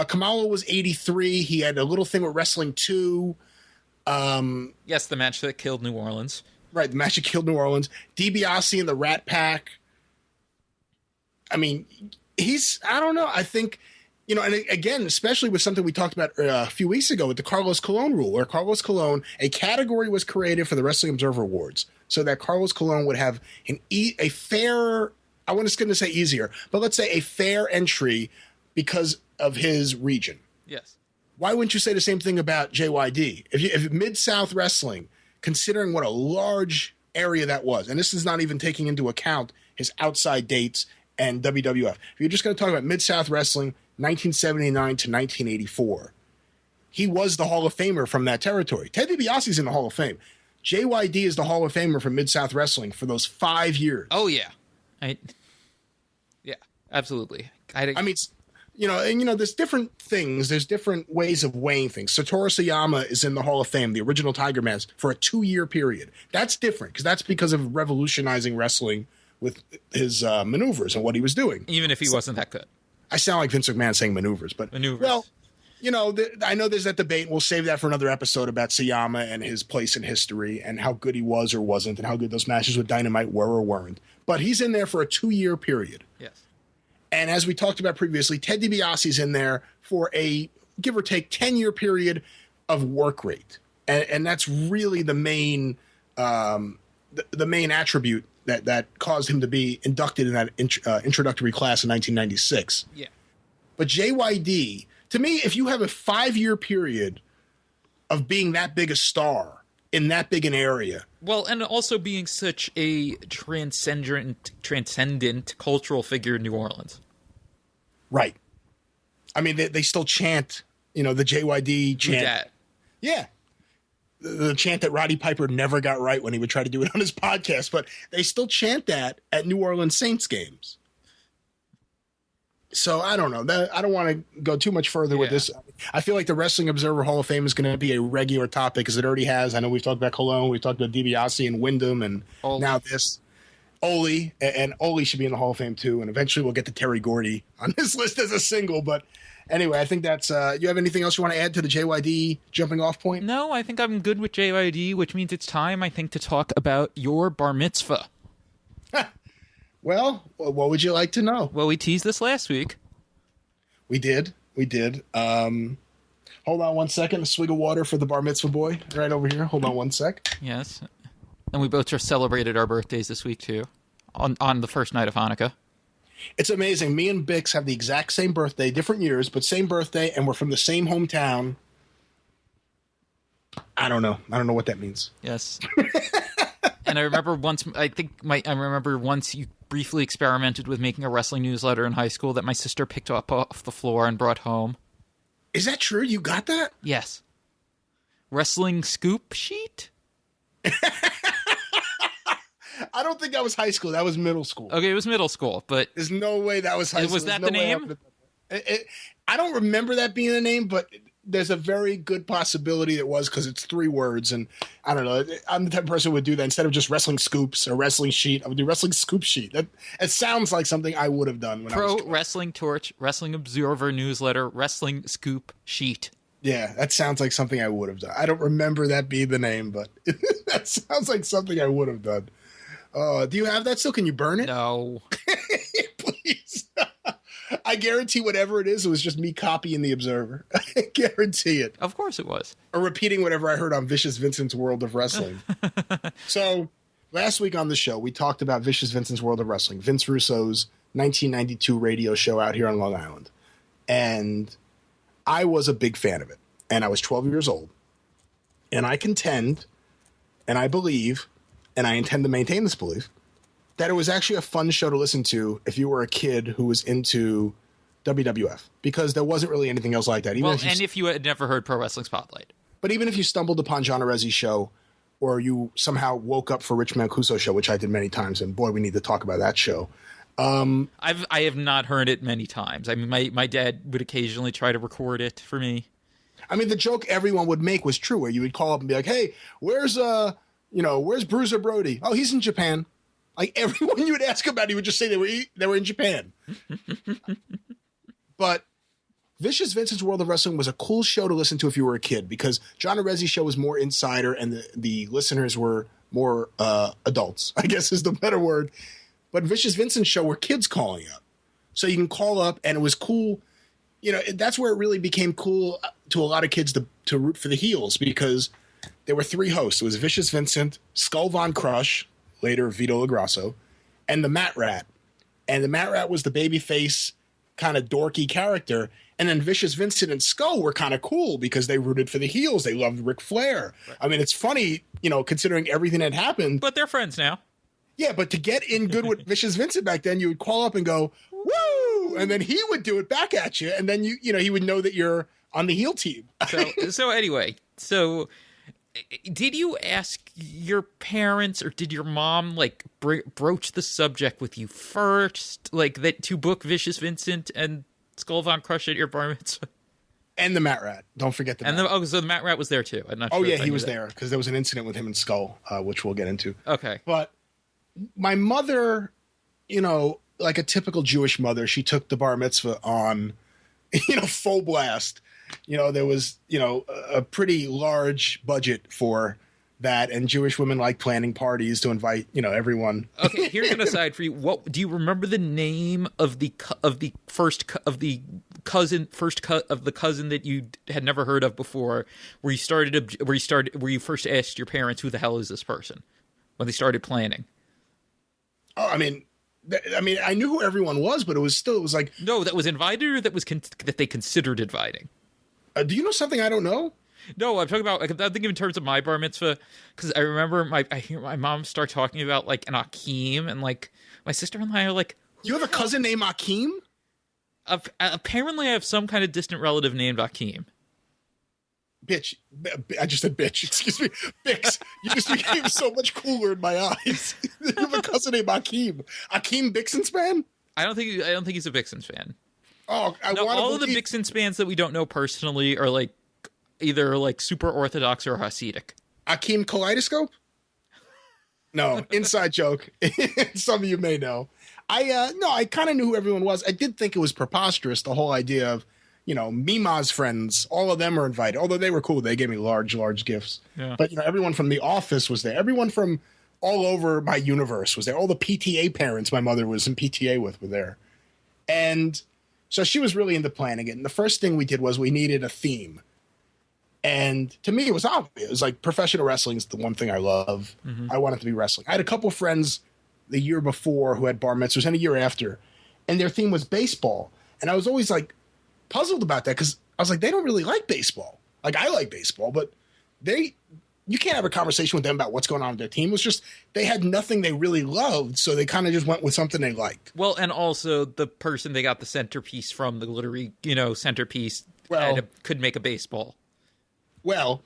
Kamala was 83. He had a little thing with Wrestling 2. Yes, the match that killed New Orleans. Right, the match that killed New Orleans. DiBiase and the Rat Pack. I mean, I don't know. I think, and again, especially with something we talked about a few weeks ago with the Carlos Colon rule, where Carlos Colon, a category was created for the Wrestling Observer Awards so that Carlos Colon would have a fair, I wasn't going to say easier, but let's say a fair entry because of his region. Yes. Why wouldn't you say the same thing about JYD? If Mid-South Wrestling, considering what a large area that was, and this is not even taking into account his outside dates and WWF. If you're just going to talk about Mid-South Wrestling, 1979 to 1984, he was the Hall of Famer from that territory. Ted DiBiase's in the Hall of Fame. JYD is the Hall of Famer for Mid-South Wrestling for those 5 years. Oh, yeah. Yeah, absolutely. I mean, there's different things. There's different ways of weighing things. Satoru Sayama is in the Hall of Fame, the original Tiger Mask, for a 2-year period. That's different because of revolutionizing wrestling with his maneuvers and what he was doing. Even if he wasn't that good. I sound like Vince McMahon saying maneuvers, but maneuvers. Well, I know there's that debate. We'll save that for another episode about Sayama and his place in history and how good he was or wasn't and how good those matches with Dynamite were or weren't. But he's in there for a 2-year period. Yes. And as we talked about previously, Ted DiBiase's in there for a, give or take, 10-year period of work rate. And that's really the main the main attribute that caused him to be inducted in that introductory class in 1996. Yeah. But JYD, to me, if you have a 5-year period of being that big a star in that big an area. Well, and also being such a transcendent cultural figure in New Orleans. Right. I mean, they still chant, the JYD chant. That. Yeah. The chant that Roddy Piper never got right when he would try to do it on his podcast, but they still chant that at New Orleans Saints games. So I don't know. I don't want to go too much further with this. I feel like the Wrestling Observer Hall of Fame is going to be a regular topic because it already has. I know we've talked about Cologne, we've talked about DiBiase and Wyndham, and now this. Ole, and Ole should be in the Hall of Fame too. And eventually we'll get to Terry Gordy on this list as a single. But anyway, I think that's. You have anything else you want to add to the JYD jumping off point? No, I think I'm good with JYD, which means it's time, I think, to talk about your bar mitzvah. Well, what would you like to know? Well, we teased this last week. We did. Hold on one second. A swig of water for the bar mitzvah boy right over here. Hold on one sec. Yes. And we both just celebrated our birthdays this week, too, on the first night of Hanukkah. It's amazing. Me and Bix have the exact same birthday, different years, but same birthday, and we're from the same hometown. I don't know. I don't know what that means. Yes. And I remember once, I remember once you briefly experimented with making a wrestling newsletter in high school that my sister picked up off the floor and brought home. Is that true? You got that? Yes. Wrestling scoop sheet? I don't think that was high school. That was middle school. Okay, it was middle school, but... There's no way that was high school. Was that the name? I don't remember that being the name, but there's a very good possibility it was because it's 3 words. And I don't know. I'm the type of person who would do that. Instead of just wrestling scoops or wrestling sheet, I would do wrestling scoop sheet. It sounds like something I would have done when I was Pro Wrestling Torch, Wrestling Observer Newsletter, Wrestling Scoop Sheet. Yeah, that sounds like something I would have done. I don't remember that being the name, but that sounds like something I would have done. Do you have that still? Can you burn it? No. Please. I guarantee whatever it is, it was just me copying the Observer. I guarantee it. Of course it was. Or repeating whatever I heard on Vicious Vincent's World of Wrestling. So, last week on the show, we talked about Vicious Vincent's World of Wrestling, Vince Russo's 1992 radio show out here on Long Island. And I was a big fan of it. And I was 12 years old. And I contend, and I believe, and I intend to maintain this belief, that it was actually a fun show to listen to if you were a kid who was into WWF, because there wasn't really anything else like that. If you had never heard Pro Wrestling Spotlight. But even if you stumbled upon John Arezzi's show, or you somehow woke up for Rich Mancuso's show, which I did many times, and boy, we need to talk about that show. I have not heard it many times. I mean, my dad would occasionally try to record it for me. I mean, the joke everyone would make was true, where you would call up and be like, "Hey, where's Bruiser Brody? Oh, he's in Japan." Like, everyone you would ask about, he would just say they were in Japan. But Vicious Vincent's World of Wrestling was a cool show to listen to if you were a kid, because John Arezzi's show was more insider and the listeners were more adults, I guess is the better word. But Vicious Vincent's show were kids calling up. So you can call up, and it was cool. You know, that's where it really became cool to a lot of kids to root for the heels, because there were 3 hosts. It was Vicious Vincent, Skull Von Crush, later Vito LaGrasso, and the Mat Rat. And the Mat Rat was the babyface, kind of dorky character. And then Vicious Vincent and Skull were kind of cool because they rooted for the heels. They loved Ric Flair. Right. I mean, it's funny, considering everything that happened. But they're friends now. Yeah, but to get in good with Vicious Vincent back then, you would call up and go, woo! And then he would do it back at you. And then, he would know that you're on the heel team. So anyway, did you ask your parents, or did your mom broach the subject with you first, to book Vicious Vincent and Skull Von Crush at your bar mitzvah? And the Mat Rat. Don't forget the Mat Rat. So the Mat Rat was there too. I'm not sure. Oh yeah, he was there because there was an incident with him and Skull, which we'll get into. Okay. But my mother, like a typical Jewish mother, she took the bar mitzvah on, full blast. There was, a pretty large budget for that, and Jewish women like planning parties to invite, everyone. Okay, here's an aside for you. What do you remember the name of the cousin that you had never heard of before, where you first asked your parents, who the hell is this person, when they started planning? Oh, I mean, I knew who everyone was, but it was like, no, that was invited, or that was that they considered inviting. Do you know something I don't know? No, I'm talking about, I'm thinking in terms of my bar mitzvah, because I remember I hear my mom start talking about, an Akeem, and, my sister and I are like... You have a cousin named Akeem? Apparently I have some kind of distant relative named Akeem. Bitch. I just said bitch. Excuse me. Bix. You just became so much cooler in my eyes. You have a cousin named Akeem. Akeem Bixen's fan? I don't think he's a Vixens fan. Oh, all of the Vixens fans that we don't know personally are either super Orthodox or Hasidic. Akeem Kaleidoscope? No, inside joke. Some of you may know. I kind of knew who everyone was. I did think it was preposterous, the whole idea of, Mima's friends. All of them are invited, although they were cool. They gave me large, large gifts. Yeah. But everyone from the office was there. Everyone from all over my universe was there. All the PTA parents my mother was in PTA with were there, and so she was really into planning it. And the first thing we did was we needed a theme. And to me, it was obvious. It was like professional wrestling is the one thing I love. Mm-hmm. I wanted to be wrestling. I had a couple friends the year before who had bar mitzvahs, and a year after. and their theme was baseball. And I was always like puzzled about that because I was like, they don't really like baseball. Like, I like baseball, but you can't have a conversation with them about what's going on with their team. It was just they had nothing they really loved, so they kind of just went with something they liked. Well, and also the person they got the centerpiece from, the glittery, centerpiece, could make a baseball. Well,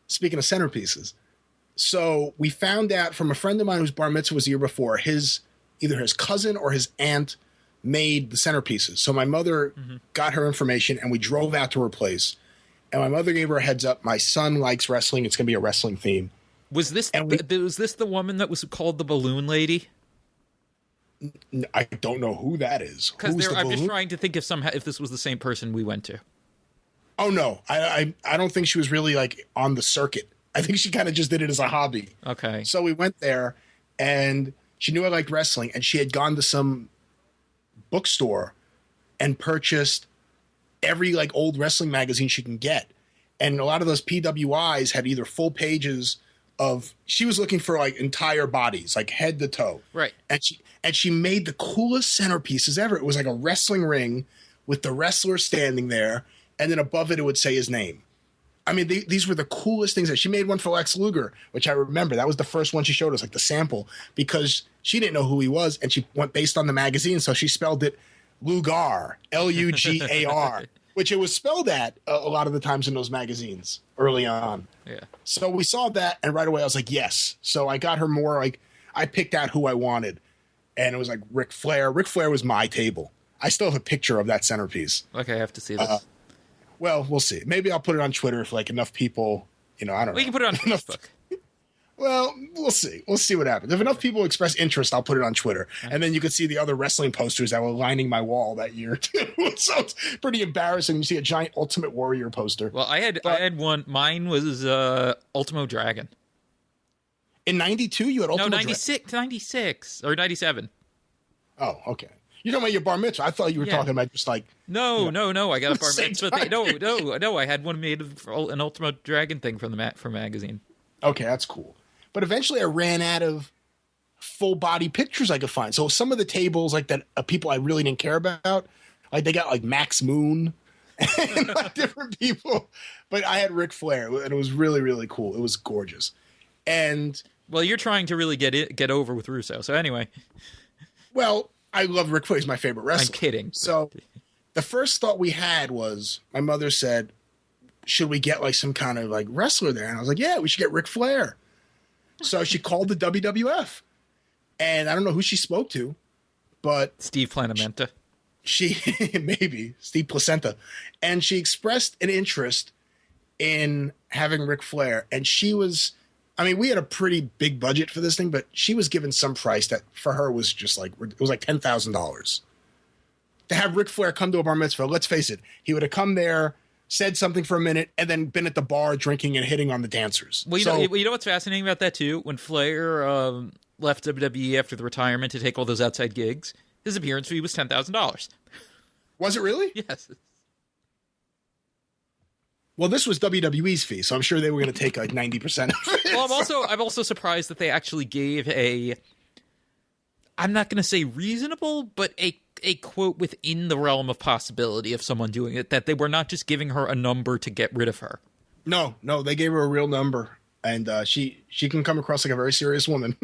speaking of centerpieces, so we found out from a friend of mine whose bar mitzvah was the year before, either his cousin or his aunt made the centerpieces. So my mother got her information, and we drove out to her place. And my mother gave her a heads up. My son likes wrestling. It's going to be a wrestling theme. Was this the woman that was called the Balloon Lady? I don't know who that is. Because I'm just trying to think if this was the same person we went to. Oh, no. I don't think she was really like on the circuit. I think she kind of just did it as a hobby. Okay. So we went there, and she knew I liked wrestling, and she had gone to some bookstore and purchased every like old wrestling magazine she can get. And a lot of those PWIs had either full pages of, she was looking for like entire bodies, like head to toe. Right. And she made the coolest centerpieces ever. It was like a wrestling ring with the wrestler standing there, and then above it would say his name. I mean, these were the coolest things. She made one for Lex Luger, which I remember. That was the first one she showed us, like the sample, because she didn't know who he was, and she went based on the magazine, so she spelled it Lugar, Lugar, which it was spelled at a lot of the times in those magazines early on. Yeah. So we saw that, and right away I was like, yes. So I got her more like, I picked out who I wanted, and it was like Ric Flair. Ric Flair was my table. I still have a picture of that centerpiece. Okay, I have to see this. Well, we'll see. Maybe I'll put it on Twitter if like enough people, I don't know. We can put it on Facebook. Well, we'll see. We'll see what happens. If enough people express interest, I'll put it on Twitter. And then you can see the other wrestling posters that were lining my wall that year, too. So it's pretty embarrassing. You see a giant Ultimate Warrior poster. Well, I had one. Mine was Ultimo Dragon. In 92, you had Ultimo Dragon? No, 96 or 97. Oh, okay. You're talking about your bar mitzvah. I thought you were talking about just like... No. I got a bar mitzvah thing. No. I had one made of an Ultimo Dragon thing from magazine. Okay, that's cool. But eventually I ran out of full body pictures I could find. So some of the tables like that people I really didn't care about, like they got like Max Moon and like different people. But I had Ric Flair, and it was really, really cool. It was gorgeous. And well, you're trying to really get over with Russo. So anyway. Well, I love Ric Flair. He's my favorite wrestler. I'm kidding. So the first thought we had was, my mother said, should we get like some kind of like wrestler there? And I was like, yeah, we should get Ric Flair. So she called the WWF, and I don't know who she spoke to, but Steve Planamenta. She maybe Steve Placenta, and she expressed an interest in having Ric Flair. And she was, I mean, we had a pretty big budget for this thing, but she was given some price that for her was just like, it was like $10,000 to have Ric Flair come to a bar mitzvah. Let's face it, he would have come there, said something for a minute, and then been at the bar drinking and hitting on the dancers. Well, you know what's fascinating about that, too? When Flair left WWE after the retirement to take all those outside gigs, his appearance fee was $10,000. Was it really? Yes. Well, this was WWE's fee, so I'm sure they were going to take like 90% of it. Well, I'm also surprised that they actually gave I'm not going to say reasonable, but a quote within the realm of possibility of someone doing it, that they were not just giving her a number to get rid of her. No, they gave her a real number, and she can come across like a very serious woman.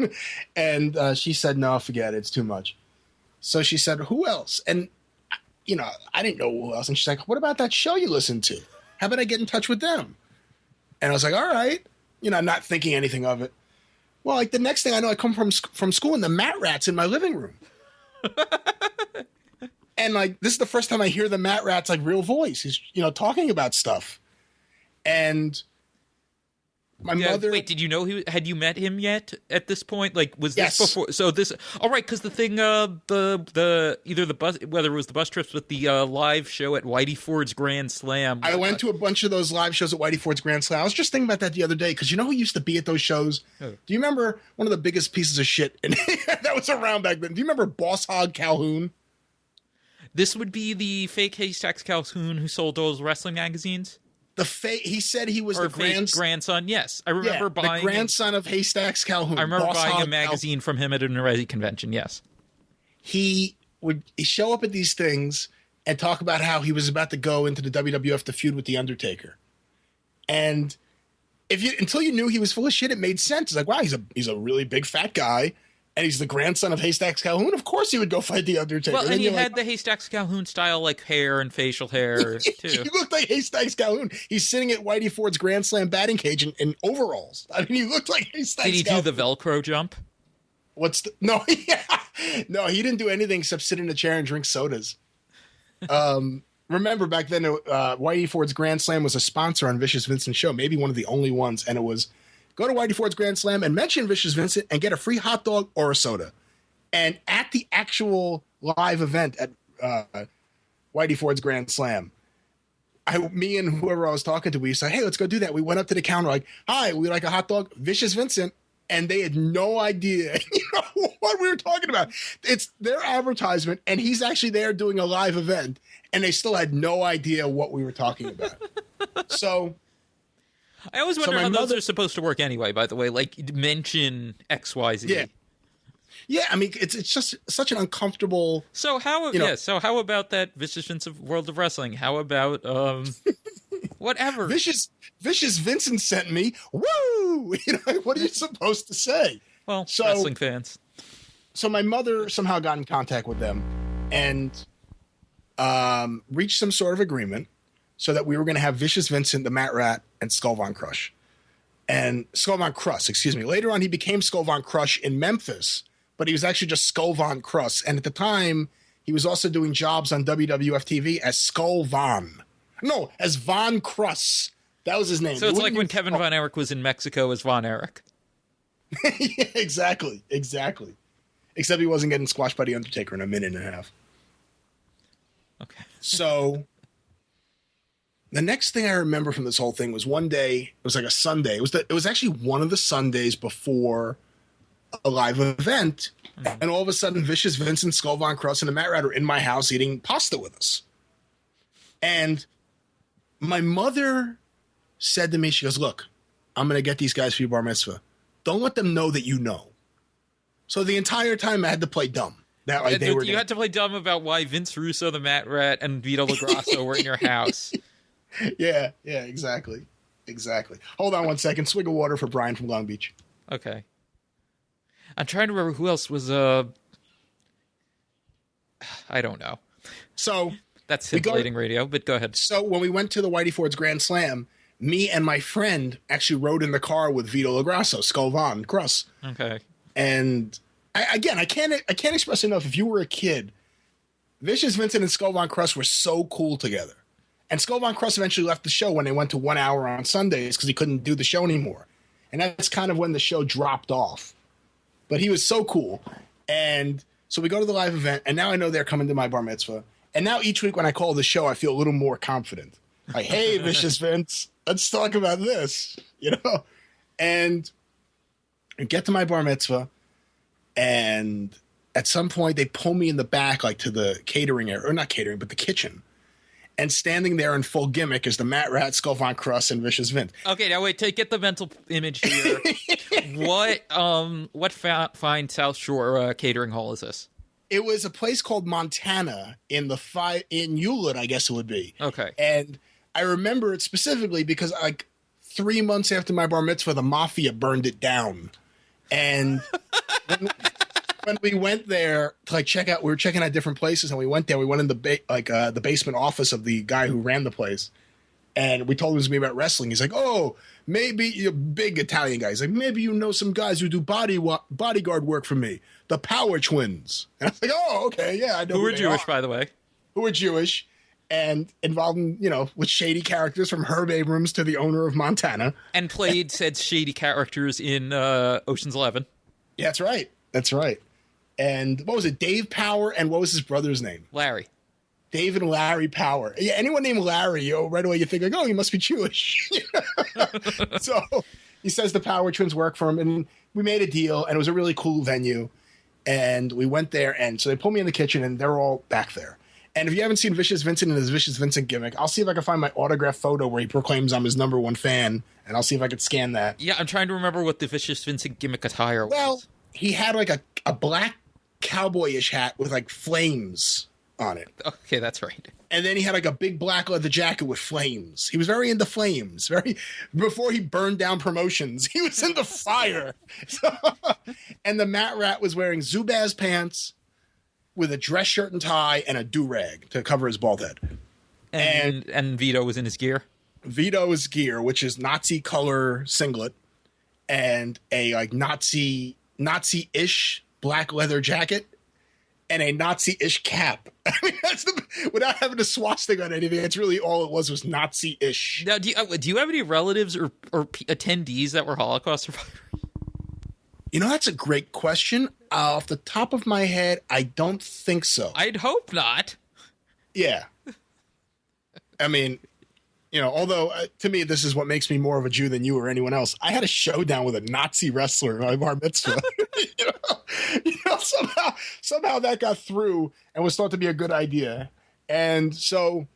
And she said, no, forget it, it's too much. So she said, who else? And, I didn't know who else. And she's like, what about that show you listened to? How about I get in touch with them? And I was like, all right, not thinking anything of it. Well, like the next thing I know, I come from school and the Mat Rat's in my living room. And like, this is the first time I hear the Mat Rat's like real voice. He's, talking about stuff. And my mother. Wait, did you know had you met him yet at this point? Like, was yes. this before? So this, all right. Cause the thing, either the bus, whether it was the bus trips with the live show at Whitey Ford's Grand Slam. I went to a bunch of those live shows at Whitey Ford's Grand Slam. I was just thinking about that the other day. Cause you know who used to be at those shows? Oh. Do you remember one of the biggest pieces of shit that was around back then? Do you remember Boss Hog Calhoun? This would be the fake Haystacks Calhoun who sold those wrestling magazines? He said he was the grandson. Yes, I remember buying the grandson of Haystacks Calhoun. I remember buying a magazine from him at an Nerezi convention. Yes, he would show up at these things and talk about how he was about to go into the WWF to feud with The Undertaker. And until you knew he was full of shit, it made sense. It's like, wow, he's a really big fat guy, and he's the grandson of Haystacks Calhoun. Of course he would go fight The Undertaker. Well, and he had the Haystacks Calhoun style, like, hair and facial hair, too. He looked like Haystacks Calhoun. He's sitting at Whitey Ford's Grand Slam batting cage in overalls. I mean, he looked like Haystacks Calhoun. Did he do the Velcro jump? No, he didn't do anything except sit in a chair and drink sodas. Remember back then, Whitey Ford's Grand Slam was a sponsor on Vicious Vincent's show, maybe one of the only ones, and it was go to Whitey Ford's Grand Slam and mention Vicious Vincent and get a free hot dog or a soda. And at the actual live event at Whitey Ford's Grand Slam, me and whoever I was talking to, we said, hey, let's go do that. We went up to the counter like, hi, we like a hot dog, Vicious Vincent. And they had no idea what we were talking about. It's their advertisement, and he's actually there doing a live event, and they still had no idea what we were talking about. So I always wonder how those are supposed to work anyway, by the way. Like, mention XYZ. Yeah, I mean, it's just such an uncomfortable... So how about that Vicious Vincent World of Wrestling? How about... whatever. Vicious Vincent sent me. Woo! What are you supposed to say? Well, wrestling fans. So my mother somehow got in contact with them and reached some sort of agreement so that we were going to have Vicious Vincent, the Matt Rat, and Skull Von Crush. And Skull Von Crush, excuse me. Later on, he became Skull Von Crush in Memphis, but he was actually just Skull Von Crush. And at the time, he was also doing jobs on WWF TV as Skull Von. No, as Von Crush. That was his name. So it's like when Kevin Von Erich was in Mexico as Von Erich. Yeah, exactly. Except he wasn't getting squashed by The Undertaker in a minute and a half. Okay. So the next thing I remember from this whole thing was one day, it was like a Sunday. It was actually one of the Sundays before a live event. Mm-hmm. And all of a sudden, Vicious Vincent, Skull Von Crush, and the Matt Rat are in my house eating pasta with us. And my mother said to me, she goes, look, I'm going to get these guys for your bar mitzvah. Don't let them know that you know. So the entire time I had to play dumb. You had to play dumb about why Vince Russo, the Matt Rat, and Vito LaGrasso were in your house. Yeah, exactly. Hold on one second. Swig of water for Brian from Long Beach. Okay. I'm trying to remember who else was, I don't know. So... That's scintillating radio, but go ahead. So when we went to the Whitey Ford's Grand Slam, me and my friend actually rode in the car with Vito LaGrasso, Skull Von Crush. Okay. And I can't express enough. If you were a kid, Vicious Vincent and Skull Von Crush were so cool together. And Skull Von Crush eventually left the show when they went to 1 hour on Sundays because he couldn't do the show anymore. And that's kind of when the show dropped off. But he was so cool. And so we go to the live event, and now I know they're coming to my bar mitzvah. And now each week when I call the show, I feel a little more confident. Like, hey, Vicious Vince, let's talk about this, And I get to my bar mitzvah, and at some point they pull me in the back, like to the catering area, or not catering, but the kitchen. And standing there in full gimmick is the Matt Rat, Skull Von Crush, and Vicious Vince. Okay, now wait, to get the mental image here. What fine South Shore catering hall is this? It was a place called Montana in Hewlett, I guess it would be. Okay. And I remember it specifically because like 3 months after my bar mitzvah, the mafia burned it down. And when we went there to like check out, we were checking out different places, and we went there. We went in the basement office of the guy who ran the place, and we told him it was me about wrestling. He's like, "Oh, maybe you're a big Italian guy." He's like, "Maybe you know some guys who do bodyguard work for me, the Power Twins." And I was like, "Oh, okay, yeah, I know." Who are Jewish, by the way. Who are Jewish and involved in, with shady characters from Herb Abrams to the owner of Montana, and played said shady characters in Ocean's 11. Yeah, that's right. And what was it? Dave Power, and what was his brother's name? Larry. Dave and Larry Power. Yeah, anyone named Larry, right away you think like, oh, he must be Jewish. So he says the Power Twins work for him, and we made a deal, and it was a really cool venue. And we went there, and so they pulled me in the kitchen, and they're all back there. And if you haven't seen Vicious Vincent and his Vicious Vincent gimmick, I'll see if I can find my autograph photo where he proclaims I'm his #1 fan, and I'll see if I can scan that. Yeah, I'm trying to remember what the Vicious Vincent gimmick attire was. Well, he had like a black cowboyish hat with like flames on it. Okay, that's right. And then he had like a big black leather jacket with flames. He was very into flames. Before he burned down promotions, he was into fire. And the Matt Rat was wearing Zubaz pants with a dress shirt and tie and a do-rag to cover his bald head. And Vito was in his gear? Vito's gear, which is Nazi color singlet and a like Nazi-ish black leather jacket and a Nazi-ish cap. I mean, without having a swastika on anything, that's really all it was Nazi-ish. Now, do you have any relatives or attendees that were Holocaust survivors? You know, that's a great question. Off the top of my head, I don't think so. I'd hope not. Yeah. I mean, you know, although to me, this is what makes me more of a Jew than you or anyone else. I had a showdown with a Nazi wrestler at my bar mitzvah. you know, somehow that got through and was thought to be a good idea. And so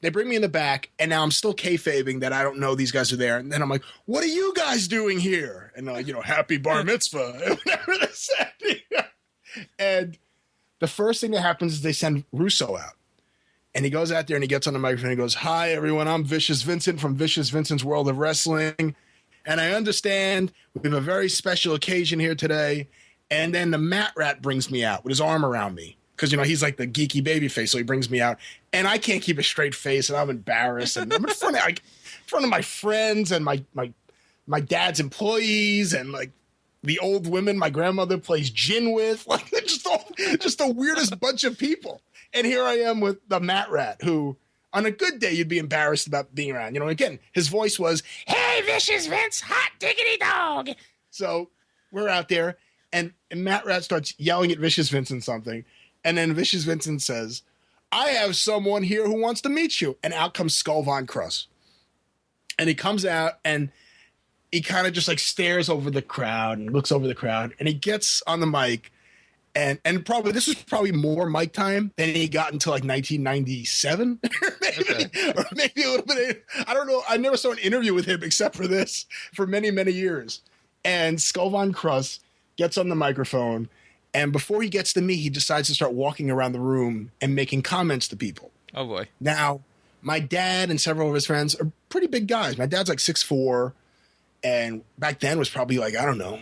they bring me in the back, and now I'm still kayfabing that I don't know these guys are there. And then I'm like, what are you guys doing here? And they're like, you know, happy bar mitzvah. And whatever they said. And the first thing that happens is they send Russo out. And he goes out there and he gets on the microphone and he goes, hi, everyone. I'm Vicious Vincent from Vicious Vincent's World of Wrestling. And I understand we have a very special occasion here today. And then the Matt Rat brings me out with his arm around me. Because, you know, he's like the geeky baby face. So he brings me out. And I can't keep a straight face. And I'm embarrassed. And I'm in front of my friends and my dad's employees and like the old women my grandmother plays gin with. Like, they're just the weirdest bunch of people. And here I am with the Matt Rat, who on a good day you'd be embarrassed about being around. You know, again, his voice was, hey, Vicious Vince, hot diggity dog. So we're out there, and Matt Rat starts yelling at Vicious Vincent something. And then Vicious Vincent says, I have someone here who wants to meet you. And out comes Skull Von Cross. And he comes out, and he kind of just like stares over the crowd and looks over the crowd. And he gets on the mic. And probably this was probably more mic time than he got until like 1997, or maybe a little bit. I don't know. I never saw an interview with him except for this for many, many years. And Skull Von Cross gets on the microphone, and before he gets to me, he decides to start walking around the room and making comments to people. Oh boy! Now, my dad and several of his friends are pretty big guys. My dad's like 6'4", and back then was probably like, I don't know,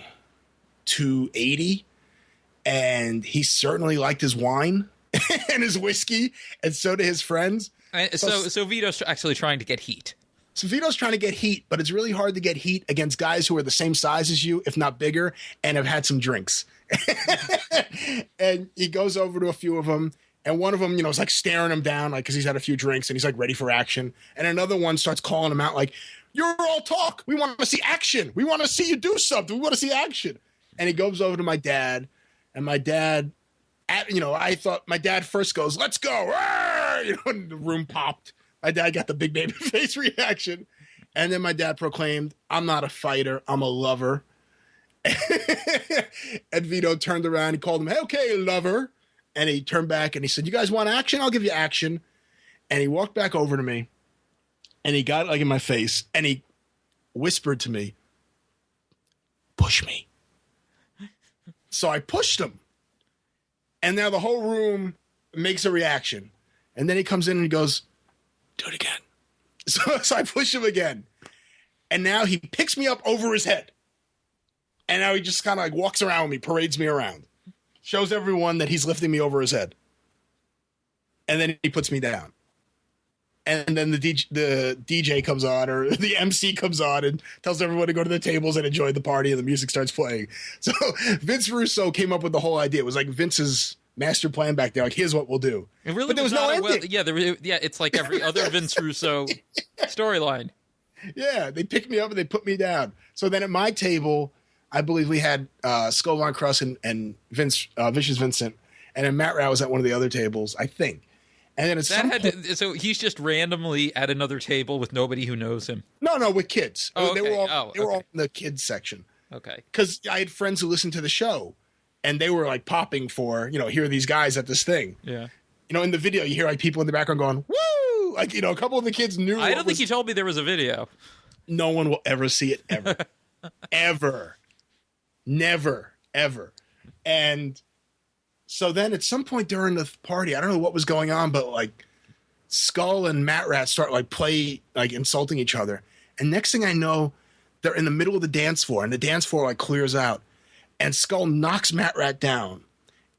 280. And he certainly liked his wine and his whiskey, and so did his friends. So Vito's actually trying to get heat. So Vito's trying to get heat, but it's really hard to get heat against guys who are the same size as you, if not bigger, and have had some drinks. And he goes over to a few of them, and one of them, you know, is like staring him down, like, because he's had a few drinks, and he's like ready for action. And another one starts calling him out like, you're all talk. We want to see action. We want to see you do something. We want to see action. And he goes over to my dad. And my dad, I thought my dad first goes, let's go. You know, and the room popped. My dad got the big baby face reaction. And then my dad proclaimed, I'm not a fighter. I'm a lover. And Vito turned around. He called him, hey, okay, lover. And he turned back and he said, you guys want action? I'll give you action. And he walked back over to me. And he got like in my face. And he whispered to me, push me. So I pushed him, and now the whole room makes a reaction. And then he comes in and he goes, do it again. So I push him again. And now he picks me up over his head. And now he just kind of like walks around with me, parades me around, shows everyone that he's lifting me over his head. And then he puts me down. And then the DJ comes on, or the MC comes on and tells everyone to go to the tables and enjoy the party, and the music starts playing. So Vince Russo came up with the whole idea. It was like Vince's master plan back there. Like, here's what we'll do. It really but there was no ending. It's like every other Vince Russo storyline. Yeah, they picked me up and they put me down. So then at my table, I believe we had Skull Von Cross and Vince, Vicious Vincent, and then Matt Rat was at one of the other tables, I think. And then so he's just randomly at another table with nobody who knows him. No, with kids. Oh, okay. They were all in the kids section. Okay. Because I had friends who listened to the show, and they were like popping for, you know, here are these guys at this thing. Yeah. You know, in the video, you hear like people in the background going, woo! Like, you know, a couple of the kids knew. I don't think you told me there was a video. No one will ever see it ever. Ever. Never. Ever. And So then at some point during the party, I don't know what was going on, but like Skull and Matt Rat start like insulting each other. And next thing I know, they're in the middle of the dance floor, and the dance floor like clears out, and Skull knocks Matt Rat down.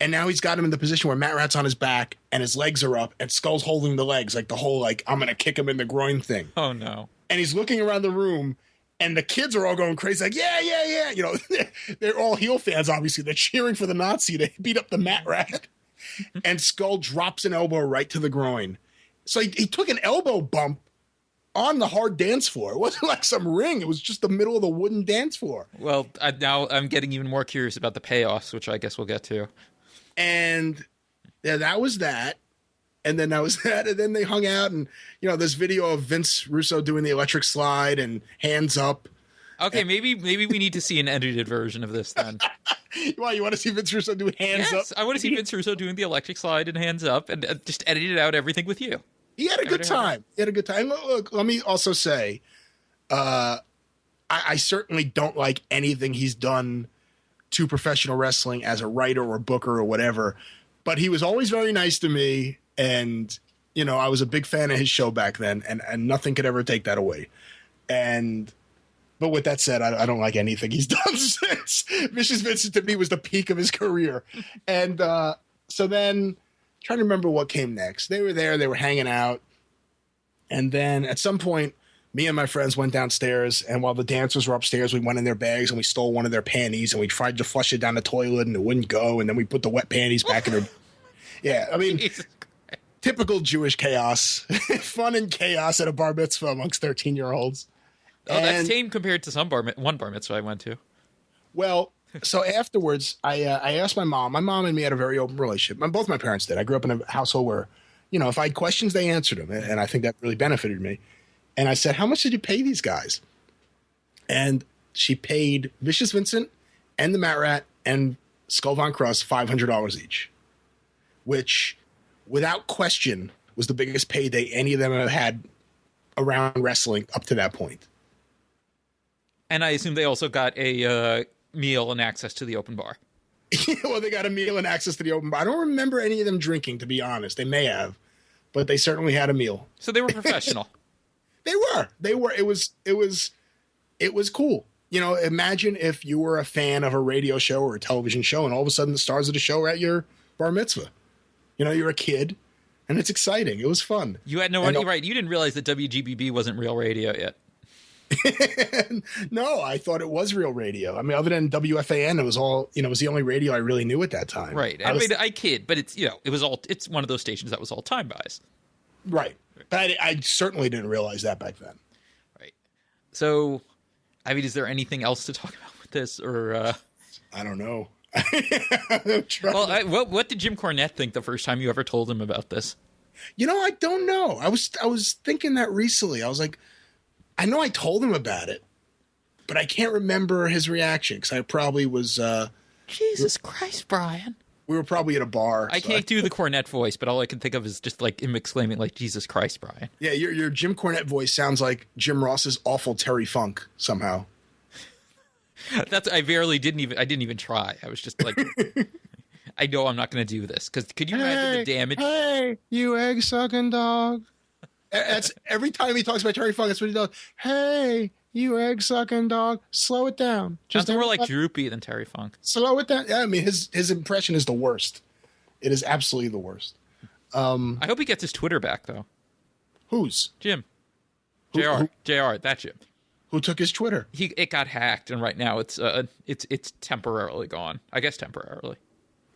And now he's got him in the position where Matt Rat's on his back and his legs are up, and Skull's holding the legs, like the whole like I'm gonna kick him in the groin thing. Oh no. And he's looking around the room, and the kids are all going crazy, like, yeah, yeah, yeah. You know, they're all heel fans, obviously. They're cheering for the Nazi to beat up the Matt Rat. And Skull drops an elbow right to the groin. So he took an elbow bump on the hard dance floor. It wasn't like some ring. It was just the middle of the wooden dance floor. Well, now I'm getting even more curious about the payoffs, which I guess we'll get to. And yeah, that was that. And then that was that. And then they hung out, and, you know, this video of Vince Russo doing the electric slide and hands up. Okay, maybe we need to see an edited version of this then. Why, you want to see Vince Russo do hands up? Yes, I want to see Vince Russo doing the electric slide and hands up, and just edit it out everything with you. He had a good time. He had a good time. Look, let me also say, I certainly don't like anything he's done to professional wrestling as a writer or booker or whatever, but he was always very nice to me, and, you know, I was a big fan of his show back then, and nothing could ever take that away. But with that said, I don't like anything he's done since. Vicious Vincent to me was the peak of his career. And so then, trying to remember what came next. They were there, they were hanging out. And then at some point, me and my friends went downstairs, and while the dancers were upstairs, we went in their bags and we stole one of their panties, and we tried to flush it down the toilet, and it wouldn't go. And then we put the wet panties back in their... Yeah, I mean, typical Jewish chaos. Fun and chaos at a bar mitzvah amongst 13-year-olds. Oh, that's tame compared to one bar mitzvah I went to. Well, so afterwards, I asked my mom. My mom and me had a very open relationship. Both my parents did. I grew up in a household where, you know, if I had questions, they answered them. And I think that really benefited me. And I said, how much did you pay these guys? And she paid Vicious Vincent and the Matt Rat and Skull Von Cross $500 each, which, without question, was the biggest payday any of them have had around wrestling up to that point. And I assume they also got a meal and access to the open bar. Well, they got a meal and access to the open bar. I don't remember any of them drinking, to be honest. They may have, but they certainly had a meal. So they were professional. They were. It was cool. You know, imagine if you were a fan of a radio show or a television show, and all of a sudden the stars of the show are at your bar mitzvah. You know, you're a kid, and it's exciting. It was fun. You had no idea, right? You didn't realize that WGBB wasn't real radio yet. No, I thought it was real radio. I mean, other than WFAN, it was all, you know, it was the only radio I really knew at that time. Right. I kid, but it's, you know, it's one of those stations that was all time buys. Right. But I certainly didn't realize that back then. Right. So, I mean, is there anything else to talk about with this, or? I don't know. Well, what did Jim Cornette think the first time you ever told him about this? You know, I don't know. I was thinking that recently. I was like, I know I told him about it, but I can't remember his reaction because I probably was. Jesus Christ, Brian! We were probably at a bar. I can't do the Cornette voice, but all I can think of is just like him exclaiming, like, "Jesus Christ, Brian!" Yeah, your Jim Cornette voice sounds like Jim Ross's awful Terry Funk somehow. I didn't even try. I was just like, I know I'm not going to do this because could you imagine the damage? Hey, you egg sucking dog. That's every time he talks about Terry Funk. That's what he does. Hey, you egg sucking dog. Slow it down. Just more like Droopy than Terry Funk. Slow it down. Yeah, I mean his impression is the worst. It is absolutely the worst. I hope he gets his Twitter back though. Whose? Jim. JR. That Jim. Who took his Twitter? It got hacked, and right now it's temporarily gone. I guess temporarily.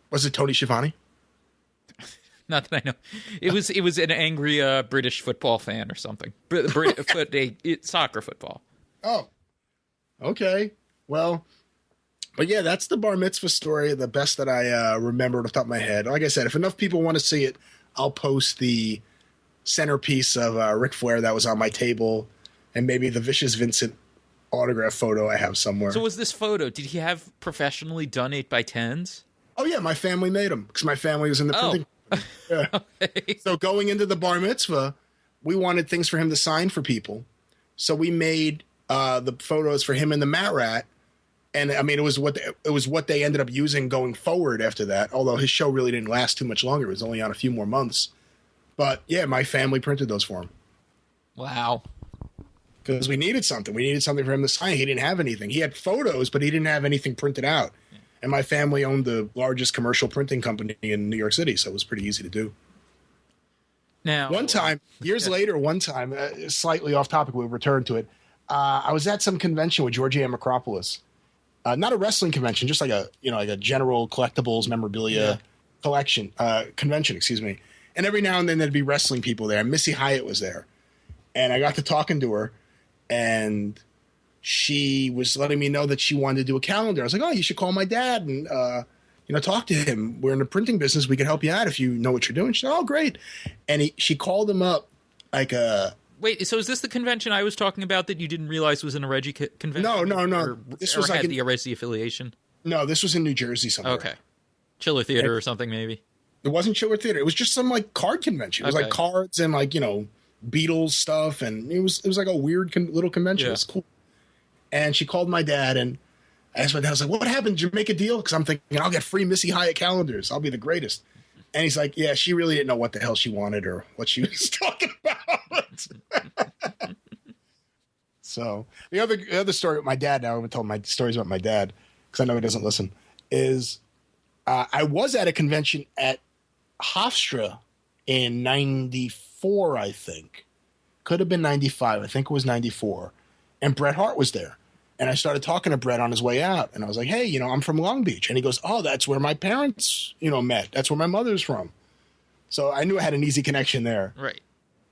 Was it Tony Schiavone? Not that I know. It was an angry British football fan or something. Soccer football. Oh, okay. Well, but yeah, that's the bar mitzvah story. The best that I remember off the top of my head. Like I said, if enough people want to see it, I'll post the centerpiece of Ric Flair that was on my table, and maybe the Vicious Vincent autograph photo I have somewhere. So was this photo? Did he have professionally done 8x10s? Oh yeah, my family made them because my family was in the printing. Yeah. Okay. So going into the bar mitzvah, we wanted things for him to sign for people. So we made the photos for him and the Matt Rat, And I mean, it was what they ended up using going forward after that. Although his show really didn't last too much longer; it was only on a few more months. But yeah, my family printed those for him. Wow. Because we needed something. We needed something for him to sign. He didn't have anything. He had photos, but he didn't have anything printed out. Yeah. And my family owned the largest commercial printing company in New York City, so it was pretty easy to do. Now, one time, years later, slightly off topic, we'll return to it. I was at some convention with Georgie Makropoulos. Not a wrestling convention, just like a general collectibles memorabilia convention, excuse me. And every now and then there'd be wrestling people there. Missy Hyatt was there. And I got to talking to her, and she was letting me know that she wanted to do a calendar. I was like, oh, you should call my dad and, talk to him. We're in the printing business. We can help you out if you know what you're doing. She said, oh, great. And she called him up like a... Wait, so is this the convention I was talking about that you didn't realize was in a Reggie convention? No. This was like the Reggie affiliation? No, this was in New Jersey somewhere. Okay. Chiller Theater or something, maybe? It wasn't Chiller Theater. It was just some like card convention. It was like cards and like, Beatles stuff, and it was like a weird little convention. Yeah. It was cool. And she called my dad, and I asked my dad, I was like, what happened? Did you make a deal? Because I'm thinking, I'll get free Missy Hyatt calendars. I'll be the greatest. And he's like, yeah, she really didn't know what the hell she wanted or what she was talking about. So the other story with my dad, now I'm going to tell my stories about my dad, because I know he doesn't listen, is I was at a convention at Hofstra in 94, I think. Could have been 95. I think it was 94. And Bret Hart was there. And I started talking to Bret on his way out. And I was like, hey, I'm from Long Beach. And he goes, oh, that's where my parents, met. That's where my mother's from. So I knew I had an easy connection there. Right.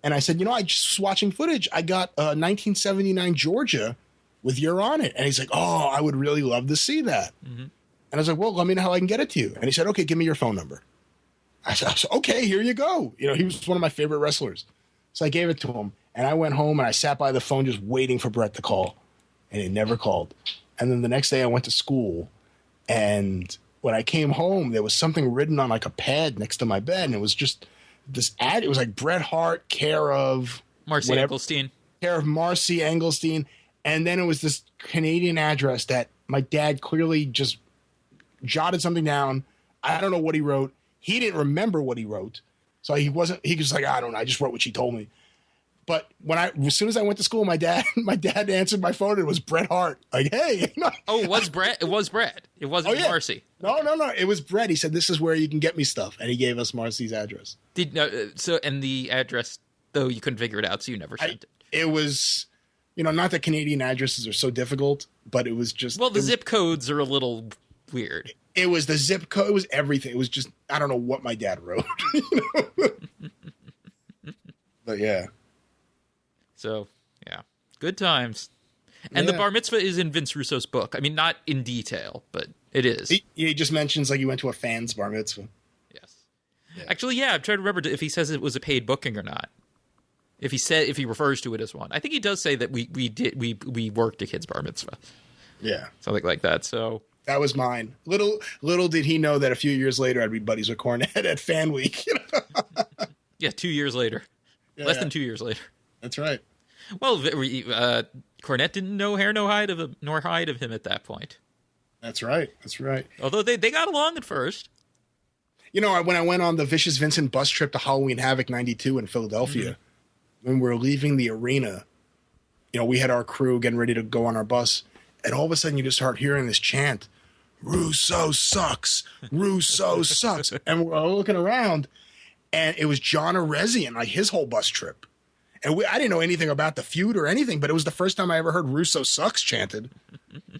And I said, I just was watching footage. I got 1979 Georgia with You're On It. And he's like, oh, I would really love to see that. Mm-hmm. And I was like, well, let me know how I can get it to you. And he said, okay, give me your phone number. I said, okay, here you go. He was one of my favorite wrestlers. So I gave it to him. And I went home and I sat by the phone just waiting for Bret to call. And he never called. And then the next day I went to school. And when I came home, there was something written on like a pad next to my bed. And it was just this ad. It was like Bret Hart, care of Marcy Engelstein. Care of Marcy Engelstein. And then it was this Canadian address that my dad clearly just jotted something down. I don't know what he wrote. He didn't remember what he wrote. So he was like, I don't know. I just wrote what she told me. But as soon as I went to school, my dad answered my phone. And it was Bret Hart. Like, hey. Oh, it was Bret? It was Bret. It wasn't Marcy. No. It was Bret. He said, this is where you can get me stuff. And he gave us Marcy's address. And the address, though, you couldn't figure it out, so you never sent it. It was, not that Canadian addresses are so difficult, but it was just. Well, the zip codes are a little weird. It was the zip code. It was everything. It was just, I don't know what my dad wrote. But yeah. So, yeah. Good times. And the bar mitzvah is in Vince Russo's book. I mean, not in detail, but it is. He just mentions like he went to a fan's bar mitzvah. Yes. Yeah. Actually, I'm trying to remember if he says it was a paid booking or not. If he refers to it as one. I think he does say that we worked a kid's bar mitzvah. Yeah. Something like that. So that was mine. Little did he know that a few years later I'd be buddies with Cornette at Fan Week. Yeah, 2 years later. Yeah. Less than 2 years later. That's right. Well, Cornette didn't know hair nor hide of him at that point. That's right. Although they got along at first. When I went on the Vicious Vincent bus trip to Halloween Havoc 92 in Philadelphia, when we were leaving the arena, we had our crew getting ready to go on our bus, and all of a sudden you just start hearing this chant, Russo sucks, Russo sucks. And we're all looking around, and it was John Arezzian, like his whole bus trip. And I didn't know anything about the feud or anything, but it was the first time I ever heard Russo sucks chanted.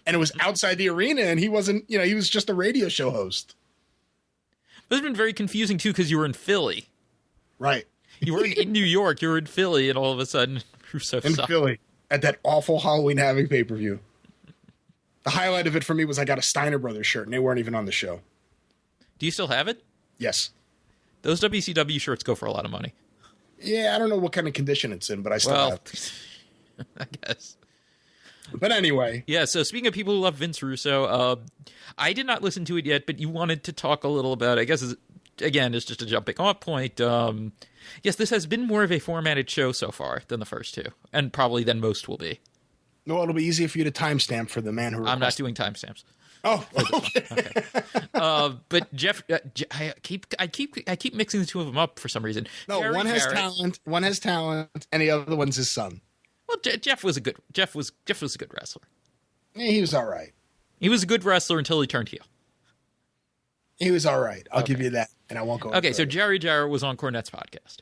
And it was outside the arena, and he wasn't, he was just a radio show host. But it's been very confusing, too, because you were in Philly. Right. You weren't in New York, you were in Philly, and all of a sudden, Russo sucks. In Philly, at that awful Halloween Havoc pay-per-view. The highlight of it for me was I got a Steiner Brothers shirt, and they weren't even on the show. Do you still have it? Yes. Those WCW shirts go for a lot of money. Yeah, I don't know what kind of condition it's in, but I still have. I guess. But anyway. Yeah, so speaking of people who love Vince Russo, I did not listen to it yet, but you wanted to talk a little about, I guess, again, it's just a jumping off point. Yes, this has been more of a formatted show so far than the first two, and probably than most will be. No, it'll be easier for you to timestamp for the man who requested. I'm not doing timestamps. Oh, okay. But Jeff, I keep mixing the two of them up for some reason. No, Jerry one has Jarrett, talent, and the other one's his son. Well, Jeff was a good wrestler. Yeah, he was all right. He was a good wrestler until he turned heel. He was all right. I'll give you that, and I won't go. Okay, so Jerry Jarrett was on Cornette's podcast.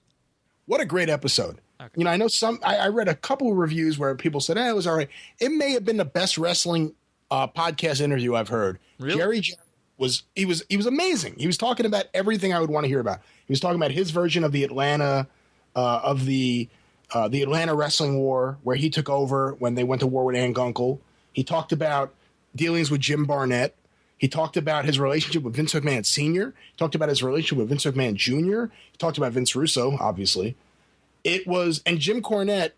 What a great episode. Okay. You know, I know I read a couple of reviews where people said, it was all right. It may have been the best wrestling podcast interview I've heard. Really? Jerry Jarrett was amazing. He was talking about everything I would want to hear about. He was talking about his version of the Atlanta wrestling war, where he took over when they went to war with Ann Gunkel. He talked about dealings with Jim Barnett. He talked about his relationship with Vince McMahon Sr. He talked about his relationship with Vince McMahon Jr. He talked about Vince Russo, obviously. And Jim Cornette,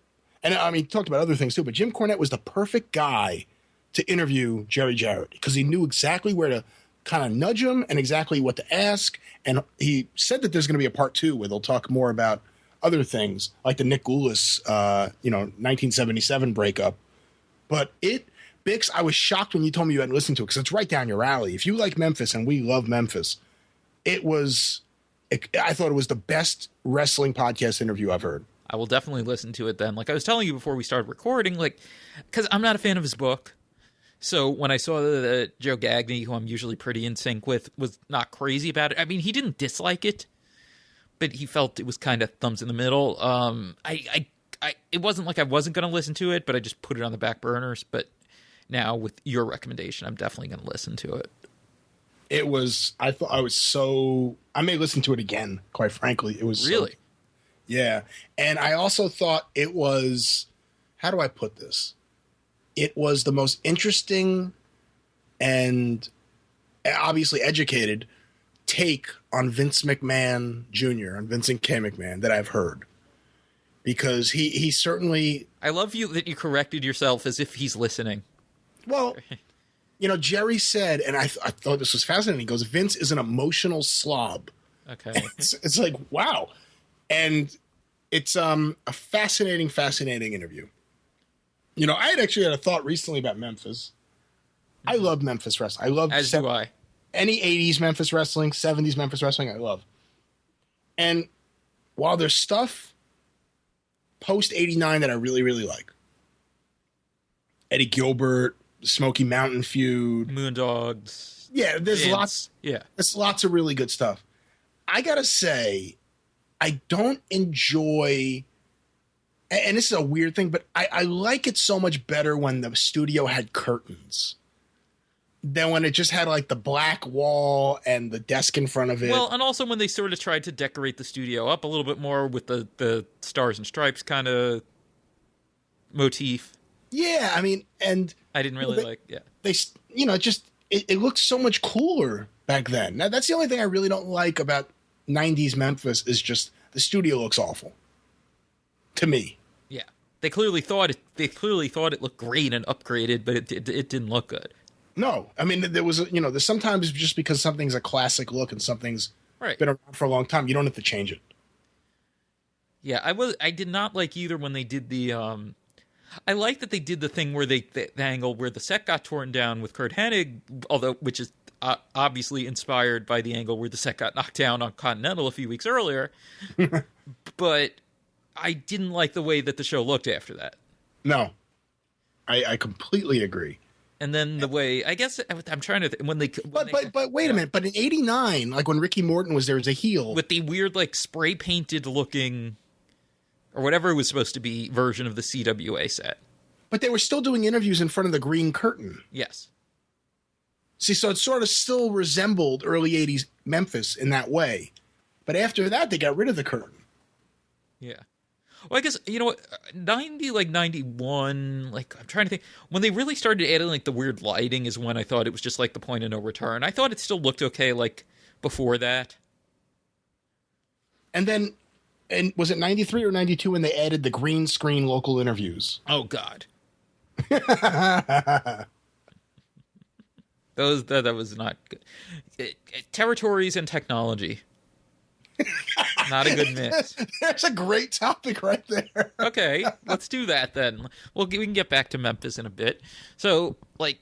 and I mean, he talked about other things too, but Jim Cornette was the perfect guy to interview Jerry Jarrett because he knew exactly where to kind of nudge him and exactly what to ask. And he said that there's going to be a part 2 where they'll talk more about other things like the Nick Goulas, 1977 breakup. But Bix, I was shocked when you told me you hadn't listened to it because it's right down your alley. If you like Memphis, and we love Memphis, I thought it was the best wrestling podcast interview I've heard. I will definitely listen to it then. Like I was telling you before we started recording, because I'm not a fan of his book. So when I saw that Joe Gagney, who I'm usually pretty in sync with, was not crazy about it. I mean, he didn't dislike it, but he felt it was kind of thumbs in the middle. It wasn't like I wasn't going to listen to it, but I just put it on the back burners. But now with your recommendation, I'm definitely going to listen to it. I may listen to it again, quite frankly. It was really, yeah. And I also thought it was, how do I put this? It was the most interesting and obviously educated take on Vince McMahon Jr., on Vincent K. McMahon that I've heard. Because he certainly... I love you that you corrected yourself as if he's listening. Well, Jerry said, and I thought this was fascinating, he goes, Vince is an emotional slob. Okay. It's like, wow. And it's a fascinating interview. I had actually had a thought recently about Memphis. I love Memphis wrestling. I love do I. Any 80s Memphis wrestling, 70s Memphis wrestling, I love. And while there's stuff post 89 that I really, really like, Eddie Gilbert, the Smoky Mountain feud, Moondogs. Yeah, there's Vince. lots. Yeah, there's lots of really good stuff. I gotta say, I don't enjoy, and this is a weird thing, but I like it so much better when the studio had curtains than when it just had like the black wall and the desk in front of it. Well, and also when they sort of tried to decorate the studio up a little bit more with the stars and stripes kind of motif. Yeah, I mean, and I didn't really like. Yeah, they, it looked so much cooler back then. Now that's the only thing I really don't like about 90s Memphis is just the studio looks awful to me. Yeah, they clearly thought it looked great and upgraded, but it didn't look good. No, I mean there was there's sometimes just because something's a classic look and something's been around for a long time, you don't have to change it. Yeah, I did not like either when they did the I like that they did the thing where the angle where the set got torn down with Kurt Hennig, which is obviously inspired by the angle where the set got knocked down on Continental a few weeks earlier. But I didn't like the way that the show looked after that. No, I completely agree. And then the way, I guess I'm trying to but wait a minute. But in '89, like when Ricky Morton was there as a heel with the weird like spray painted looking, or whatever it was supposed to be, version of the CWA set. But they were still doing interviews in front of the green curtain. Yes. See, so it sort of still resembled early 80s Memphis in that way. But after that, they got rid of the curtain. Yeah. Well, I guess, 90, like 91, like I'm trying to think. When they really started adding like the weird lighting is when I thought it was just like the point of no return. I thought it still looked okay like before that. And then... And was it 93 or 92 when they added the green screen local interviews? Oh, God. That was not good. Territories and technology. Not a good mix. There's a great topic right there. Okay, let's do that then. We can get back to Memphis in a bit. So, like,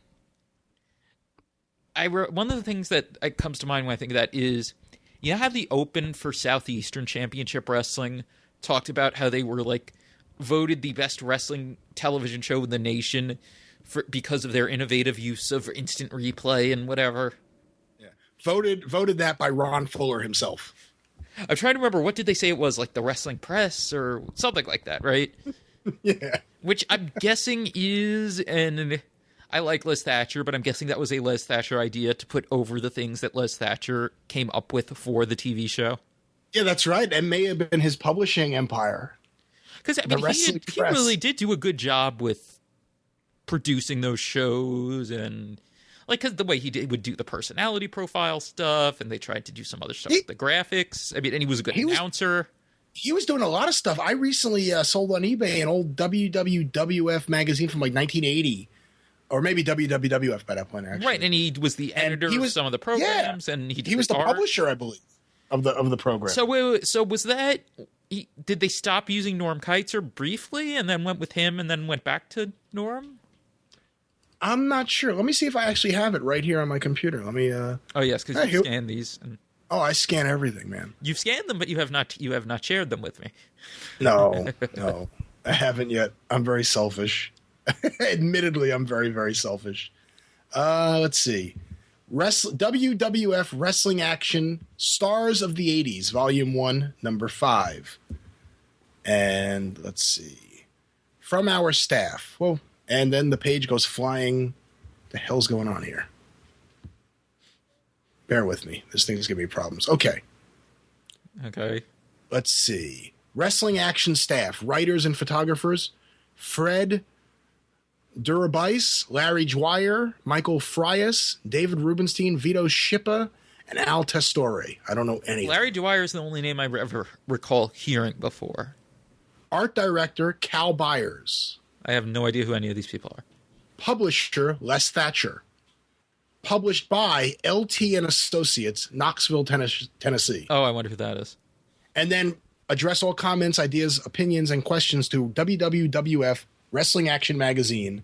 one of the things that comes to mind when I think of that is, you know how the Open for Southeastern Championship Wrestling talked about how they were, like, voted the best wrestling television show in the nation because of their innovative use of instant replay and whatever? Yeah. Voted that by Ron Fuller himself. I'm trying to remember, what did they say it was, like the Wrestling Press or something like that, right? Yeah. Which I'm guessing is, and I like Liz Thatcher, but I'm guessing that was a Liz Thatcher idea to put over the things that Liz Thatcher came up with for the TV show. Yeah, that's right. It may have been his publishing empire. Because, I mean, he really did do a good job with producing those shows, and like, because the way would do the personality profile stuff, and they tried to do some other stuff with the graphics. I mean, and he was a good announcer. He was doing a lot of stuff. I recently sold on eBay an old WWF magazine from like 1980, or maybe WWF by that point, actually. Right, and he was the editor of some of the programs, and he was the publisher, I believe, of the program. So was that? Did they stop using Norm Keitzer briefly, and then went with him, and then went back to Norm? I'm not sure. Let me see if I actually have it right here on my computer. Let me. Oh yes, because you scan these. Oh, I scan everything, man. You've scanned them, but you have not shared them with me. No, I haven't yet. I'm very selfish. Admittedly, I'm very, very selfish. Let's see. WWF Wrestling Action Stars of the 80s, Volume 1, Number 5. And let's see. From our staff. Well, and then the page goes flying. The hell's going on here? Bear with me. This thing's giving me problems. Okay. Let's see. Wrestling Action Staff, writers and photographers. Fred Durabais, Larry Dwyer, Michael Frias, David Rubenstein, Vito Schippa, and Al Testore. I don't know any. Larry Dwyer is the only name I ever recall hearing before. Art director, Cal Byers. I have no idea who any of these people are. Publisher, Les Thatcher. Published by LT and Associates, Knoxville, Tennessee. Oh, I wonder who that is. And then address all comments, ideas, opinions, and questions to WWF Wrestling Action Magazine,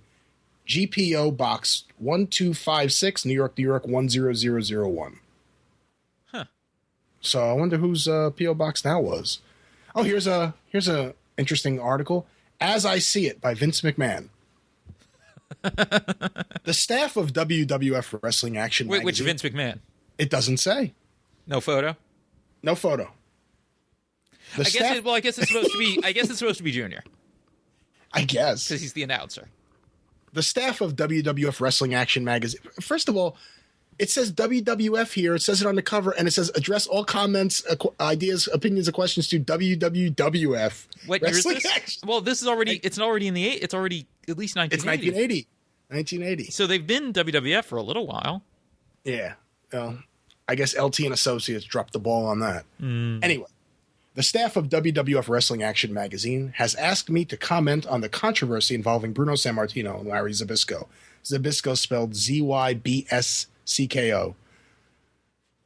GPO Box 1256, New York, New York 10001. Huh. So I wonder whose PO box that was. Oh, here's a interesting article. As I See It by Vince McMahon. The staff of WWF Wrestling Action Magazine. Which Vince McMahon? It doesn't say. No photo? No photo. I guess it's supposed to be. I guess it's supposed to be Junior. I guess because he's the announcer. The staff of WWF Wrestling Action Magazine. First of all, it says WWF here. It says it on the cover, and it says address all comments, ideas, opinions, and questions to WWF. What year is this? Well, this is already. It's already in the. It's already at least 1980. It's 1980. So they've been WWF for a little while. Yeah. Well, I guess LT and Associates dropped the ball on that. Anyway. The staff of WWF Wrestling Action Magazine has asked me to comment on the controversy involving Bruno Sammartino and Larry Zbyszko. Zbyszko spelled Zybscko.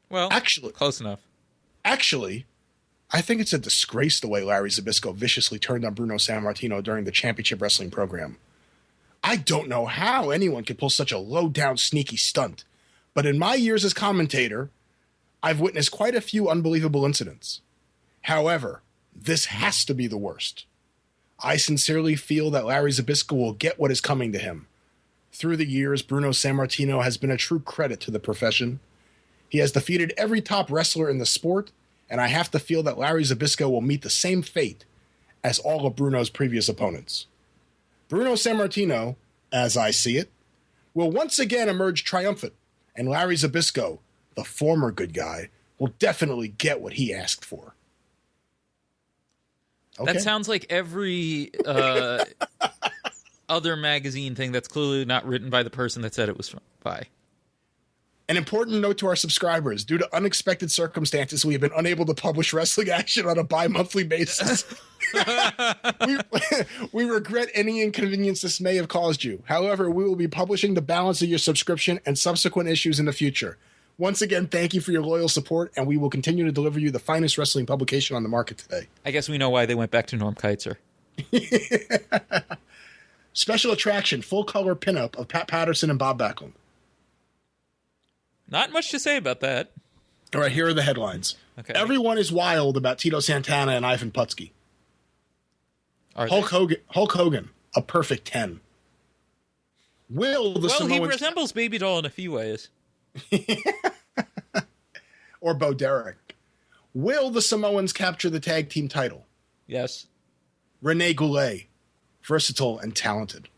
Well, actually, close enough. Actually, I think it's a disgrace the way Larry Zbyszko viciously turned on Bruno Sammartino during the Championship Wrestling program. I don't know how anyone could pull such a low-down, sneaky stunt, but in my years as commentator, I've witnessed quite a few unbelievable incidents. However, this has to be the worst. I sincerely feel that Larry Zbyszko will get what is coming to him. Through the years, Bruno Sammartino has been a true credit to the profession. He has defeated every top wrestler in the sport, and I have to feel that Larry Zbyszko will meet the same fate as all of Bruno's previous opponents. Bruno Sammartino, as I see it, will once again emerge triumphant, and Larry Zbyszko, the former good guy, will definitely get what he asked for. Okay. That sounds like every other magazine thing that's clearly not written by the person that said it was by. An important note to our subscribers. Due to unexpected circumstances, we have been unable to publish Wrestling Action on a bi-monthly basis. we regret any inconvenience this may have caused you. However, we will be publishing the balance of your subscription and subsequent issues in the future. Once again, thank you for your loyal support, and we will continue to deliver you the finest wrestling publication on the market today. I guess we know why they went back to Norm Keitzer. Special attraction, full-color pinup of Pat Patterson and Bob Backlund. Not much to say about that. All right, here are the headlines. Okay. Everyone is wild about Tito Santana and Ivan Putski. Hulk Hogan, a perfect 10. He resembles Baby Doll in a few ways. Or Bo Derek. Will the Samoans capture the tag team title? Yes. Rene Goulet, versatile and talented.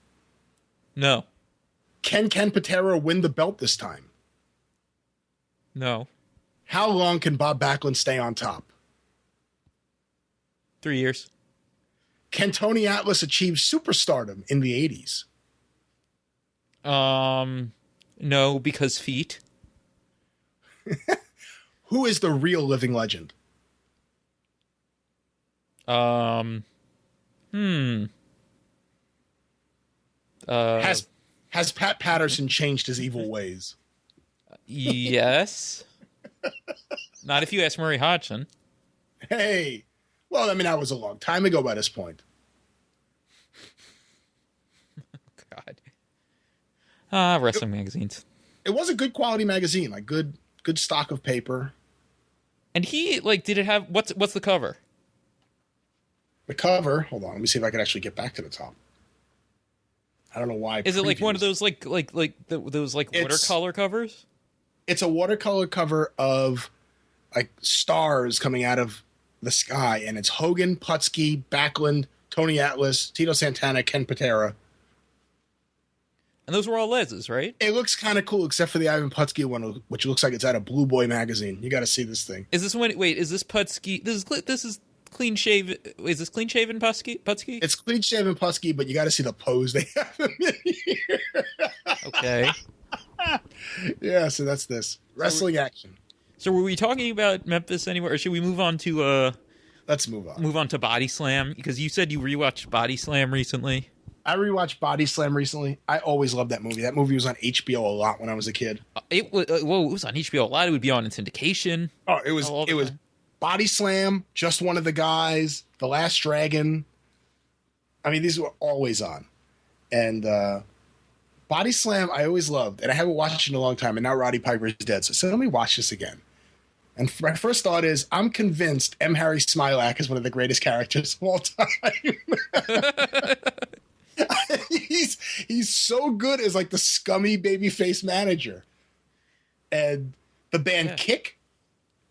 No. Can Ken Patera win the belt this time? No. How long can Bob Backlund stay on top? 3 years. Can Tony Atlas achieve superstardom in the 80s? No, because feet. Who is the real living legend? Has Pat Patterson changed his evil ways? Yes. Not if you ask Murray Hodgson. Hey. Well, I mean, that was a long time ago by this point. God. Wrestling magazines. It was a good quality magazine, like good stock of paper. And he, did it have, what's the cover? The cover, hold on, let me see if I can actually get back to the top. I don't know why. Is it like one of those those watercolor covers? It's a watercolor cover of like stars coming out of the sky, and it's Hogan, Putski, Backlund, Tony Atlas, Tito Santana, Ken Patera. And those were all Les's, right? It looks kind of cool, except for the Ivan Putski one, which looks like it's out of Blue Boy magazine. You got to see this thing. Is this one? Wait, is this Putski? This is clean shave. Is this clean shaven Putski? It's clean shaven Putski, but you got to see the pose they have him in here. Okay. Yeah, so that's this wrestling action. So were we talking about Memphis anywhere, or should we move on to? Let's move on. Move on to Body Slam, because you said you rewatched Body Slam recently. I rewatched Body Slam recently. I always loved that movie. That movie was on HBO a lot when I was a kid. It was it was on HBO a lot. It would be on in syndication. Oh, it was Body Slam, Just One of the Guys, The Last Dragon. I mean, these were always on. And Body Slam, I always loved, and I haven't watched it in a long time. And now Roddy Piper is dead, so I said, let me watch this again. And my first thought is, I'm convinced M. Harry Smilak is one of the greatest characters of all time. He's so good as like the scummy babyface manager. And the band Kick,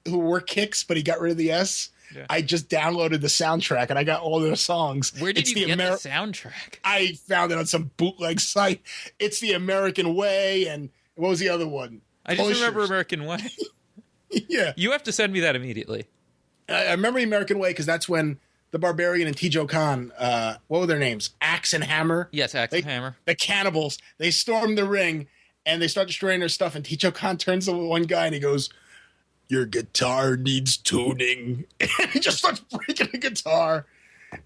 who were Kicks, but he got rid of the S. Yeah. I just downloaded the soundtrack and I got all their songs. Where did you get the soundtrack? I found it on some bootleg site. It's the American Way, and what was the other one? I just remember American Way. Yeah. You have to send me that immediately. I remember the American Way because that's when the Barbarian and T.J. Khan, what were their names? Axe and Hammer? Yes, and Hammer. The cannibals. They storm the ring and they start destroying their stuff, and T.J. Khan turns to one guy and he goes, your guitar needs tuning. And he just starts breaking the guitar.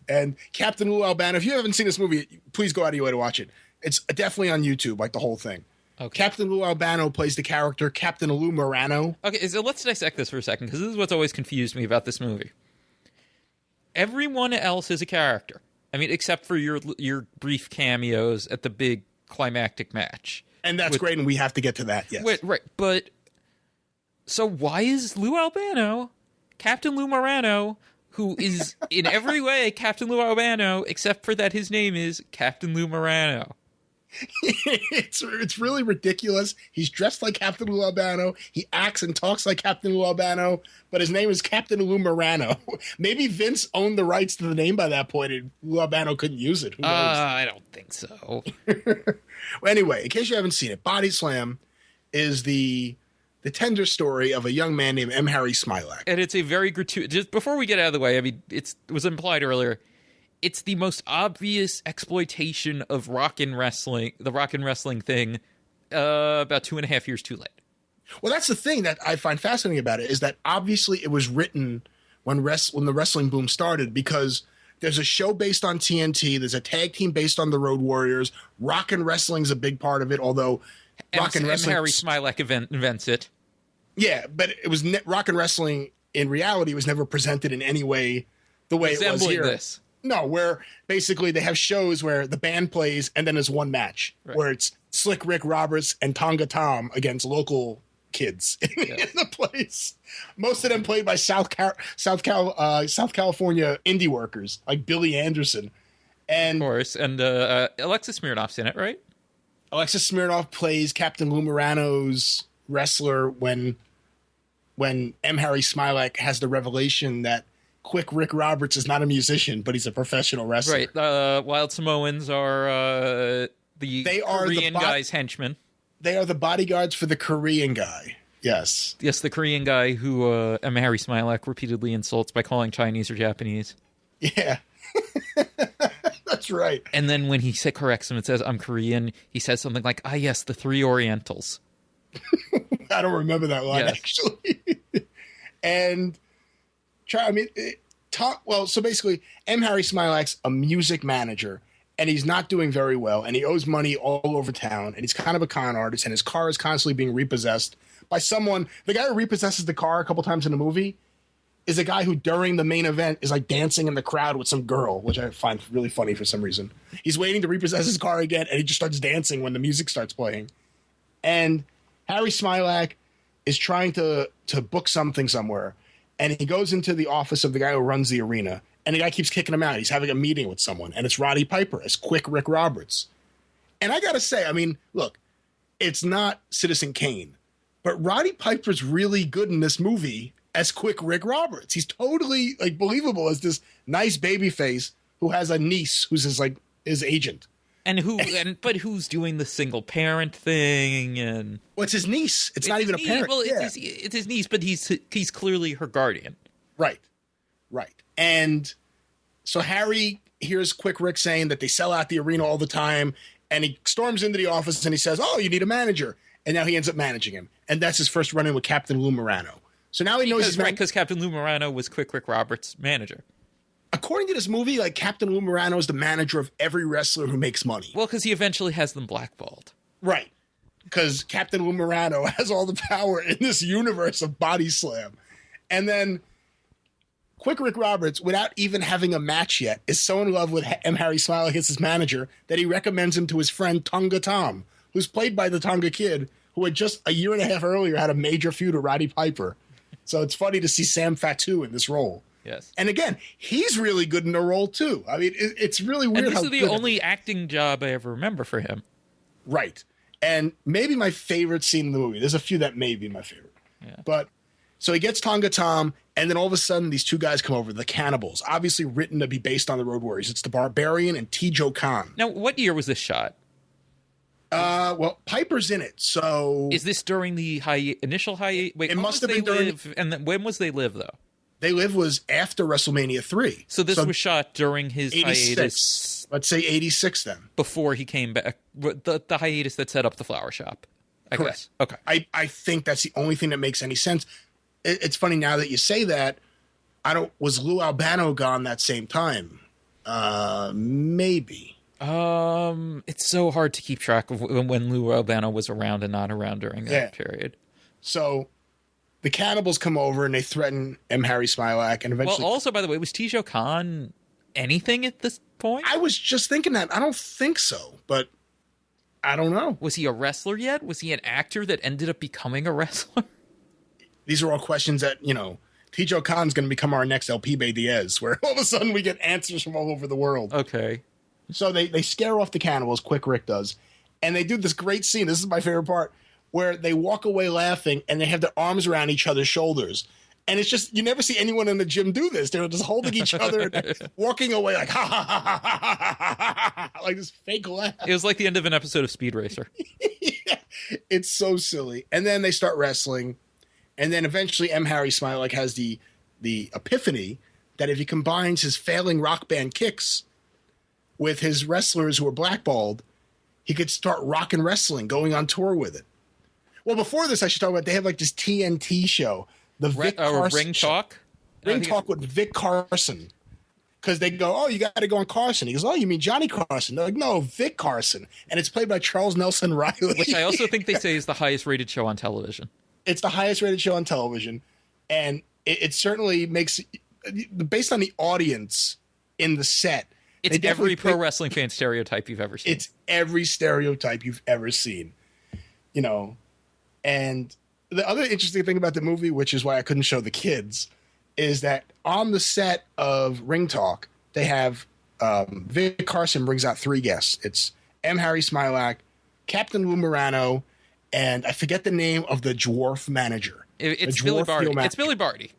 And Captain Lou Albano, if you haven't seen this movie, please go out of your way to watch it. It's definitely on YouTube, like the whole thing. Okay. Captain Lou Albano plays the character Captain Lou Morano. Okay, so let's dissect this for a second, because this is what's always confused me about this movie. Everyone else is a character. I mean, except for your brief cameos at the big climactic match. And that's great, and we have to get to that, yes. Right, but so why is Lou Albano Captain Lou Morano, who is in every way Captain Lou Albano, except for that his name is Captain Lou Morano? It's really ridiculous. He's dressed like Captain Lou Albano. He acts and talks like Captain Lou Albano, but his name is Captain Lou Morano. Maybe Vince owned the rights to the name by that point, and Lou Albano couldn't use it. Who knows? I don't think so. Well, anyway, in case you haven't seen it, Body Slam is the tender story of a young man named M. Harry Smilak. And it's a very gratuitous... Just before we get out of the way, I mean, it was implied earlier... It's the most obvious exploitation of the rock and wrestling thing about 2.5 years too late. Well, that's the thing that I find fascinating about it, is that obviously it was written when the wrestling boom started, because there's a show based on TNT, there's a tag team based on the Road Warriors, rock and wrestling's a big part of it, although rock and wrestling... Harry Smilak invents it. Yeah, but it was rock and wrestling in reality was never presented in any way the way it was here. This. No, where basically they have shows where the band plays and then there's one match where it's Slick Rick Roberts and Tonga Tom against local kids in the place. Most of them played by South California indie workers like Billy Anderson. And of course, and Alexis Smirnoff's in it, right? Alexis Smirnoff plays Captain Lou Morano's wrestler when M. Harry Smilac has the revelation that Quick Rick Roberts is not a musician, but he's a professional wrestler. Right. Wild Samoans are Korean guy's henchmen. They are the bodyguards for the Korean guy. Yes. Yes, the Korean guy who M. Harry Smilac repeatedly insults by calling Chinese or Japanese. Yeah. That's right. And then when he corrects him and says, I'm Korean, he says something like, yes, the three Orientals. I don't remember that line, actually. And so basically, M. Harry Smilac's a music manager, and he's not doing very well, and he owes money all over town, and he's kind of a con artist, and his car is constantly being repossessed by someone. The guy who repossesses the car a couple times in the movie is a guy who, during the main event, is like dancing in the crowd with some girl, which I find really funny for some reason. He's waiting to repossess his car again, and he just starts dancing when the music starts playing. And Harry Smilac is trying to book something somewhere, and he goes into the office of the guy who runs the arena, and the guy keeps kicking him out. He's having a meeting with someone, and it's Roddy Piper as Quick Rick Roberts. And I gotta say, I mean, look, it's not Citizen Kane, but Roddy Piper's really good in this movie as Quick Rick Roberts. He's totally like believable as this nice baby face who has a niece who's his agent. But who's doing the single parent thing? And well, it's his niece. It's not even a parent. Well, it's his niece, but he's clearly her guardian. Right. And so Harry hears Quick Rick saying that they sell out the arena all the time, and he storms into the office and he says, "Oh, you need a manager," and now he ends up managing him, and that's his first run-in with Captain Lou Morano. So now he knows he's because Captain Lou Morano was Quick Rick Roberts' manager. According to this movie, like Captain Lou Morano is the manager of every wrestler who makes money. Well, because he eventually has them blackballed. Right. Because Captain Lou Morano has all the power in this universe of body slam. And then Quick Rick Roberts, without even having a match yet, is so in love with M. Harry Smilac as his manager that he recommends him to his friend Tonga Tom, who's played by the Tonga Kid, who had just a year and a half earlier had a major feud with Roddy Piper. So it's funny to see Sam Fatu in this role. Yes. And again, he's really good in the role, too. I mean, it's really weird. And this is the only acting job I ever remember for him. Right. And maybe my favorite scene in the movie. There's a few that may be my favorite. Yeah. But so he gets Tonga Tom, and then all of a sudden these two guys come over, the Cannibals, obviously written to be based on the Road Warriors. It's the Barbarian and Tijo Khan. Now, what year was this shot? Well, Piper's in it, so... Is this during the initial high... Wait, it must have been during... And then, when was They Live, though? They Live was after WrestleMania 3. So this was shot during his 86. Hiatus. Let's say 86 then. Before he came back. The hiatus that set up the flower shop. I guess. Okay. I think that's the only thing that makes any sense. It's funny now that you say that. Was Lou Albano gone that same time? Maybe. It's so hard to keep track of when Lou Albano was around and not around during that period. So the Cannibals come over and they threaten M. Harry Smilac, and eventually... Well, also, by the way, was Tijo Khan anything at this point? I was just thinking that. I don't think so, but I don't know. Was he a wrestler yet? Was he an actor that ended up becoming a wrestler? These are all questions that, Tijo Khan's going to become our next El Pibe Diaz, where all of a sudden we get answers from all over the world. Okay. So they scare off the Cannibals, Quick Rick does, and they do this great scene. This is my favorite part, where they walk away laughing and they have their arms around each other's shoulders. And it's just, you never see anyone in the gym do this. They're just holding each other and walking away like, ha, ha, ha, ha, ha, ha, ha, like this fake laugh. It was like the end of an episode of Speed Racer. Yeah, it's so silly. And then they start wrestling. And then eventually M. Harry Smilac has the epiphany that if he combines his failing rock band kicks with his wrestlers who are blackballed, he could start rock and wrestling, going on tour with it. Well, before this, I should talk about, they have like this TNT show, the Vic Carson Ring Talk? Ring Talk with Vic Carson. Because they go, oh, you got to go on Carson. He goes, oh, you mean Johnny Carson? They're like, no, Vic Carson. And it's played by Charles Nelson Riley. Which I also think they say is the highest rated show on television. It's the highest rated show on television, and it certainly makes, based on the audience in the set, it's every pro wrestling fan stereotype you've ever seen. It's every stereotype you've ever seen, you know. And the other interesting thing about the movie, which is why I couldn't show the kids, is that on the set of Ring Talk, they have Vic Carson brings out 3 guests. It's M. Harry Smilac, Captain Lou Morano, and I forget the name of the dwarf manager. It's Billy Barty. It's Billy Barty.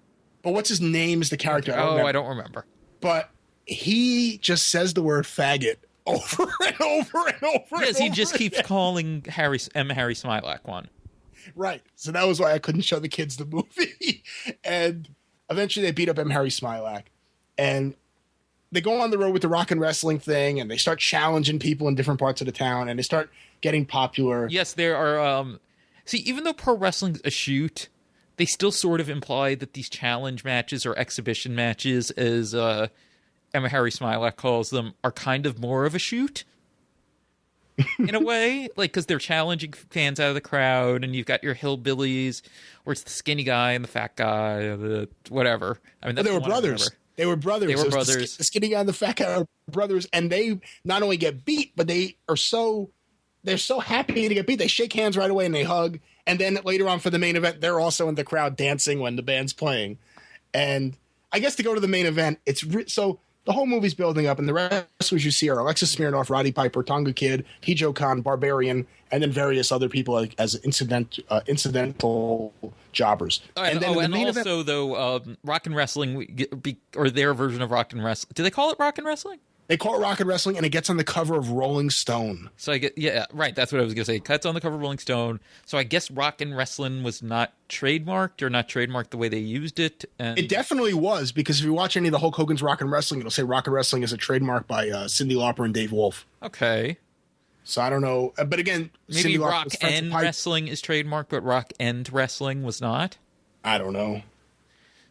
But what's his name is the character? I don't remember. But he just says the word faggot over and over and over. Yes, he just keeps calling M. Harry Smilac one. Right. So that was why I couldn't show the kids the movie. And eventually they beat up M. Harry Smilac. And they go on the road with the rock and wrestling thing, and they start challenging people in different parts of the town, and they start getting popular. Yes, there are... see, even though pro wrestling's a shoot, they still sort of imply that these challenge matches or exhibition matches, as Emma Harry Smilac calls them, are kind of more of a shoot. In a way, like, because they're challenging fans out of the crowd, and you've got your hillbillies, where it's the skinny guy and the fat guy, or the whatever. I mean, that's they were brothers. They were brothers. They were brothers. The skinny guy and the fat guy are brothers, and they not only get beat, but they're so happy to get beat. They shake hands right away and they hug. And then later on for the main event, they're also in the crowd dancing when the band's playing. And I guess to go to the main event, so the whole movie's building up, and the wrestlers you see are Alexis Smirnoff, Roddy Piper, Tonga Kid, Tijo Khan, Barbarian, and then various other people like as incidental jobbers. And then Rock and Wrestling, or their version of Rock and Wrestling. Do they call it Rock and Wrestling? They call it Rock and Wrestling, and it gets on the cover of Rolling Stone. So right. That's what I was going to say. It cuts on the cover of Rolling Stone. So I guess Rock and Wrestling was not trademarked the way they used it. And it definitely was, because if you watch any of the Hulk Hogan's Rock and Wrestling, it'll say Rock and Wrestling is a trademark by Cyndi Lauper and Dave Wolf. Okay. So I don't know, but again, maybe Rock and Wrestling is trademarked, but Rock and Wrestling was not. I don't know.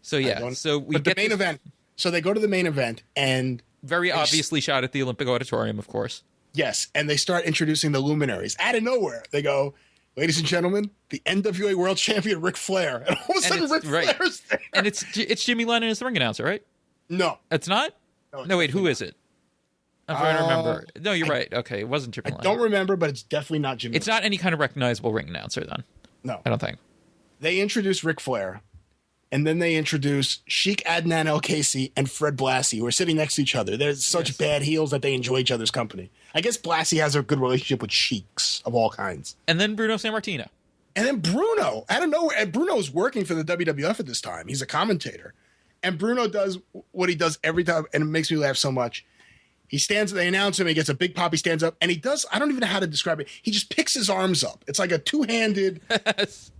So yeah, the main event. So they go to the main event, and very obviously shot at the Olympic Auditorium, of course. Yes, and they start introducing the luminaries out of nowhere. They go, "Ladies and gentlemen, the NWA World Champion Ric Flair," and all of a sudden Ric Flair's there. And it's Jimmy Lennon as the ring announcer, right? No, it's not. No, wait, who is it? I'm trying to remember. No, you're right. Okay, it wasn't Jimmy Lennon. I don't remember, but it's definitely not Jimmy. It's not any kind of recognizable ring announcer then. No, I don't think. They introduce Ric Flair. And then they introduce Sheik Adnan El Casey and Fred Blassie, who are sitting next to each other. They're such bad heels that they enjoy each other's company. I guess Blassie has a good relationship with sheiks of all kinds. And then Bruno Sammartino. And then Bruno, I don't know. And Bruno's working for the WWF at this time. He's a commentator. And Bruno does what he does every time, and it makes me laugh so much. He stands, they announce him, he gets a big pop, he stands up, and he does, I don't even know how to describe it. He just picks his arms up. It's like a two-handed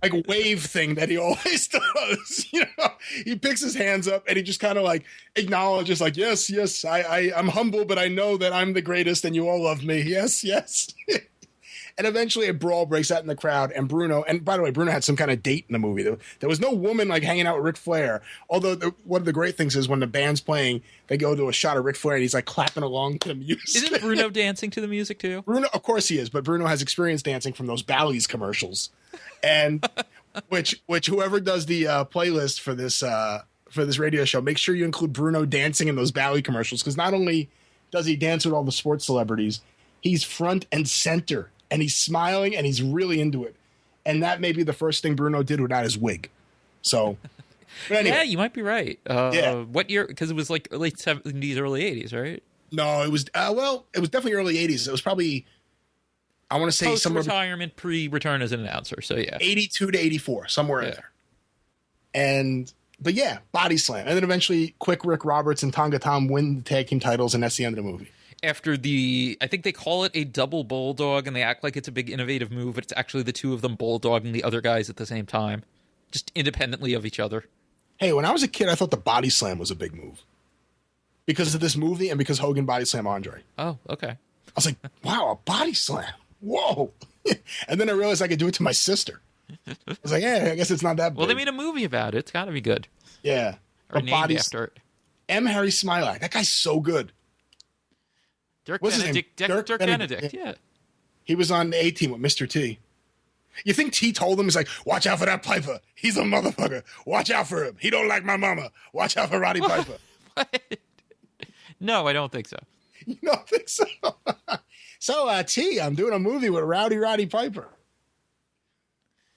like wave thing that he always does. You know, he picks his hands up and he just kind of like acknowledges like, yes, I'm humble, but I know that I'm the greatest and you all love me. Yes. And eventually a brawl breaks out in the crowd, and Bruno, and by the way, Bruno had some kind of date in the movie. There was no woman like hanging out with Ric Flair. Although one of the great things is when the band's playing, they go to a shot of Ric Flair and he's like clapping along to the music. Isn't Bruno dancing to the music too? Bruno, of course he is, but Bruno has experience dancing from those Bally's commercials. And which whoever does the playlist for this radio show, make sure you include Bruno dancing in those Bally commercials, because not only does he dance with all the sports celebrities, he's front and center. And he's smiling, and he's really into it. And that may be the first thing Bruno did without his wig. So, but anyway. Yeah, you might be right. Yeah. What year? Because it was like late 70s, early 80s, right? No, it was, it was definitely early 80s. It was probably, I want to say somewhere. Post-retirement, pre-return as an announcer, so yeah. 82 to 84, somewhere in there. But yeah, body slam. And then eventually, Quick Rick Roberts and Tonga Tom win the tag team titles, and that's the end of the movie. After I think they call it a double bulldog, and they act like it's a big innovative move, but it's actually the two of them bulldogging the other guys at the same time, just independently of each other. Hey, when I was a kid, I thought the body slam was a big move because of this movie and because Hogan body slam Andre. Oh, okay. I was like, wow, a body slam. Whoa. And then I realized I could do it to my sister. I was like, yeah, I guess it's not that big. Well, they made a movie about it. It's got to be good. Yeah. Or named after it. M. Harry Smilac. That guy's so good. Dirk Benedict, yeah. He was on the A-Team with Mr. T. You think T told him, he's like, watch out for that Piper. He's a motherfucker. Watch out for him. He don't like my mama. Watch out for Roddy Piper. What? No, I don't think so. You don't think so? So, T, I'm doing a movie with Roddy Piper.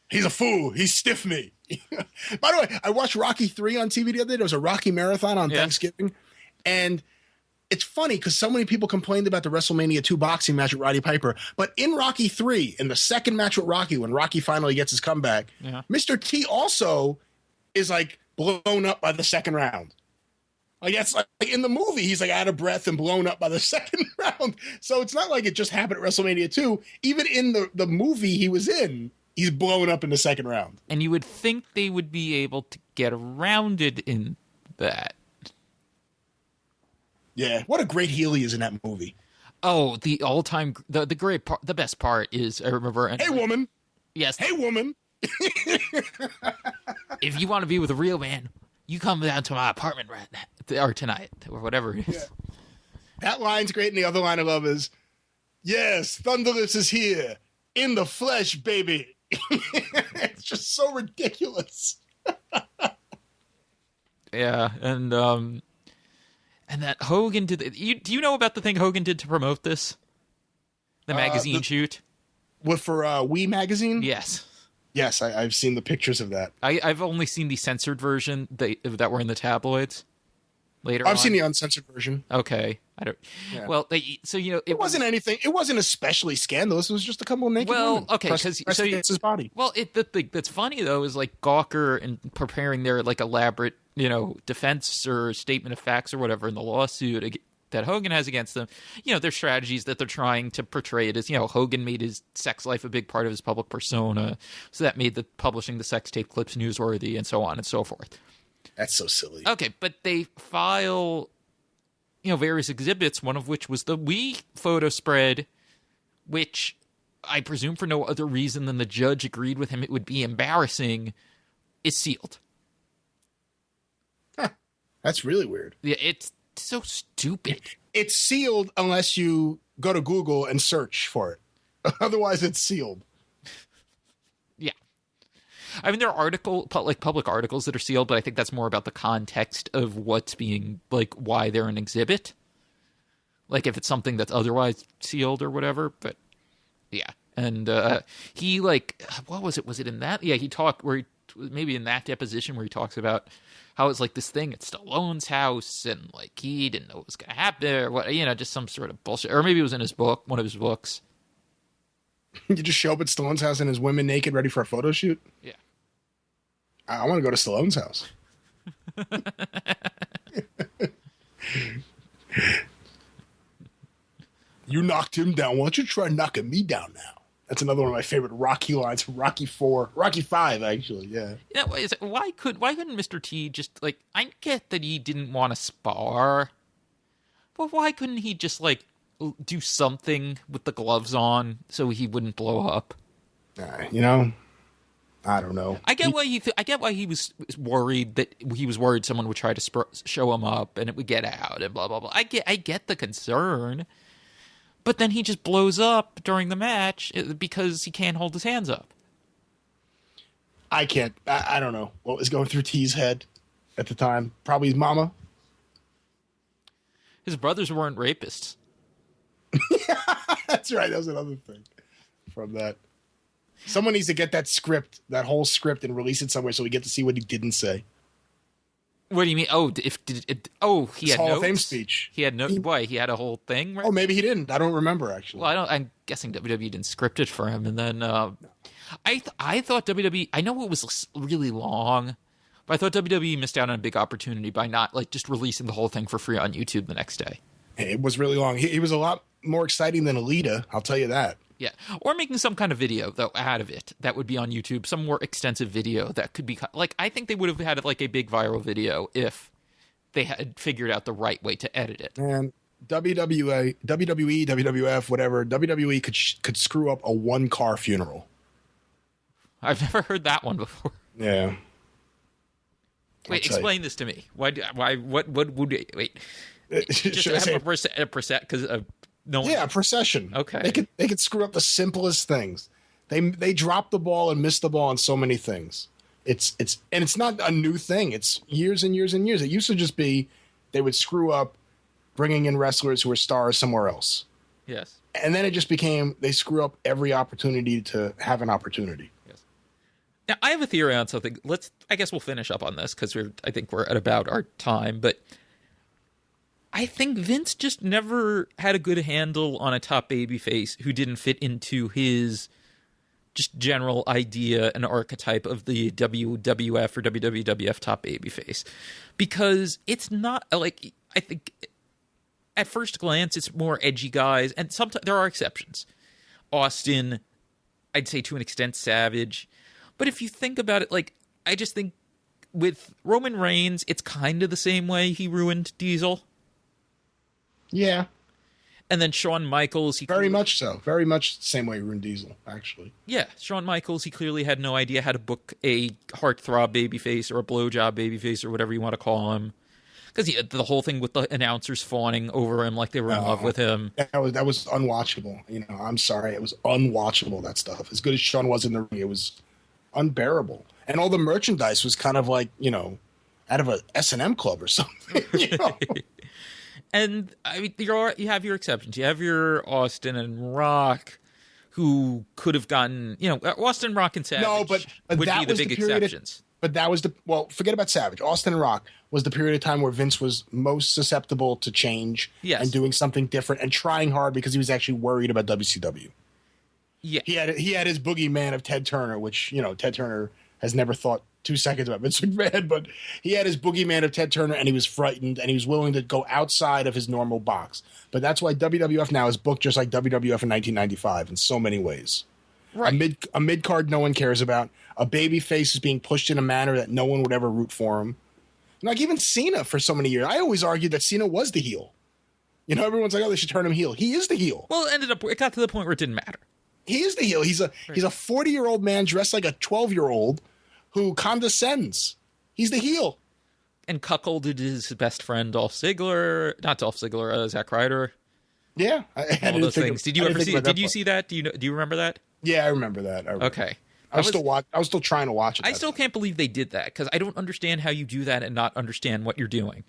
He's a fool. He stiffed me. By the way, I watched Rocky 3 on TV the other day. There was a Rocky marathon on Thanksgiving. And it's funny because so many people complained about the WrestleMania 2 boxing match with Roddy Piper. But in Rocky 3, in the second match with Rocky, when Rocky finally gets his comeback, Mr. T also is like blown up by the second round. Like that's like in the movie, he's like out of breath and blown up by the second round. So it's not like it just happened at WrestleMania 2. Even in the movie he was in, he's blown up in the second round. And you would think they would be able to get around it in that. Yeah, what a great heel he is in that movie. Oh, the all-time, the great part, the best part is, I remember. Hey, woman. Yes. Hey, woman. If you want to be with a real man, you come down to my apartment right now, or tonight, or whatever it is. Yeah. That line's great, and the other line I love is, yes, Thunderlips is here, in the flesh, baby. It's just so ridiculous. Yeah, and that Hogan did. Do you know about the thing Hogan did to promote this? The magazine shoot? For We Magazine? Yes. Yes, I've seen the pictures of that. I've only seen the censored version that were in the tabloids. I've seen the uncensored version. Okay, I don't. Yeah. Well, so you know, it wasn't anything. It wasn't especially scandalous. It was just a couple of naked women. Okay, because against his body. Well, the thing that's funny though is like Gawker and preparing their like elaborate, you know, defense or statement of facts or whatever in the lawsuit that Hogan has against them. You know, their strategies that they're trying to portray it as. You know, Hogan made his sex life a big part of his public persona, so that made publishing the sex tape clips newsworthy, and so on and so forth. That's so silly. Okay, but they file, you know, various exhibits, one of which was the Wii photo spread, which I presume for no other reason than the judge agreed with him it would be embarrassing, is sealed. Huh. That's really weird. Yeah, it's so stupid. It's sealed unless you go to Google and search for it. Otherwise, it's sealed. Yeah. I mean, there are public articles that are sealed, but I think that's more about the context of what's being, like, why they're an exhibit. Like, if it's something that's otherwise sealed or whatever, but, yeah. And he, like, what was it? Was it in that? Yeah, he talked, maybe in that deposition where he talks about how it's, like, this thing at Stallone's house, and, like, he didn't know what was going to happen, or what, you know, just some sort of bullshit. Or maybe it was in his book, one of his books. You just show up at Stallone's house and his women naked, ready for a photo shoot? Yeah. I want to go to Stallone's house. You knocked him down. Why don't you try knocking me down now? That's another one of my favorite Rocky lines from Rocky 4. Rocky 5, actually, yeah. Yeah, why couldn't Mr. T just, like, I get that he didn't want to spar, but why couldn't he just, like, do something with the gloves on so he wouldn't blow up? You know, I don't know. I get why he was worried that someone would try to show him up and it would get out and blah blah blah. I get the concern, but then he just blows up during the match because he can't hold his hands up. I can't. I don't know what was going through T's head at the time. Probably his mama. His brothers weren't rapists. That's right. That was another thing from that. Someone needs to get that whole script, and release it somewhere so we get to see what he didn't say. What do you mean? Oh, he had Hall notes? of Fame speech. He had Why? He had a whole thing? Right? Oh, maybe he didn't. I don't remember, actually. Well, I'm guessing WWE didn't script it for him. And then I thought WWE, I know it was really long, but I thought WWE missed out on a big opportunity by not, like, just releasing the whole thing for free on YouTube the next day. It was really long. He was a lot more exciting than Alita, I'll tell you that. Yeah, or making some kind of video, though, out of it that would be on YouTube, some more extensive video that could be, like, I think they would have had, like, a big viral video if they had figured out the right way to edit it. And WWE, WWF, whatever, WWE could screw up a one-car funeral. I've never heard that one before. Yeah. Wait, explain this to me. What would, wait. Just have a percent, because no one... Yeah, a procession. Okay. They could screw up the simplest things. They dropped the ball and missed the ball on so many things. It's not a new thing. It's years and years and years. It used to just be they would screw up bringing in wrestlers who were stars somewhere else. Yes. And then it just became they screw up every opportunity to have an opportunity. Yes. Now I have a theory on something. I guess we'll finish up on this because I think we're at about our time, but I think Vince just never had a good handle on a top babyface who didn't fit into his just general idea and archetype of the WWF or WWF top babyface. Because it's not like, I think at first glance it's more edgy guys, and sometimes there are exceptions. Austin, I'd say to an extent Savage. But if you think about it, like, I just think with Roman Reigns, it's kind of the same way he ruined Diesel. Yeah. And then Shawn Michaels. Very much so. Very much the same way he ruined Diesel, actually. Yeah. Shawn Michaels, he clearly had no idea how to book a heartthrob babyface or a blowjob babyface or whatever you want to call him. Because the whole thing with the announcers fawning over him like they were in love with him. That was unwatchable. You know, I'm sorry. It was unwatchable, that stuff. As good as Shawn was in the ring, it was unbearable. And all the merchandise was kind of like, you know, out of a S&M club or something. You know? And I mean, you have your exceptions. You have your Austin and Rock, who could have gotten, you know, Austin, Rock, and Savage. No, but would that be the was big the period exceptions. But that was forget about Savage. Austin and Rock was the period of time where Vince was most susceptible to change and doing something different and trying hard because he was actually worried about WCW. Yeah, he had his boogeyman of Ted Turner, which, you know, Ted Turner has never thought 2 seconds about Vince McMahon, but he had his boogeyman of Ted Turner, and he was frightened, and he was willing to go outside of his normal box. But that's why WWF now is booked just like WWF in 1995 in so many ways. Right. A mid card no one cares about. A baby face is being pushed in a manner that no one would ever root for him. Like even Cena for so many years. I always argued that Cena was the heel. You know, everyone's like, oh, they should turn him heel. He is the heel. Well, it got to the point where it didn't matter. He is the heel. He's a 40-year-old man dressed like a 12-year-old who condescends. He's the heel. And cuckolded his best friend Dolph Ziggler, not Dolph Ziggler, Zack Ryder. Yeah, all those things. Did you ever see? Did you see that? Do you remember that? Yeah, I remember that. Okay. I was still trying to watch it. I still can't believe they did that because I don't understand how you do that and not understand what you're doing.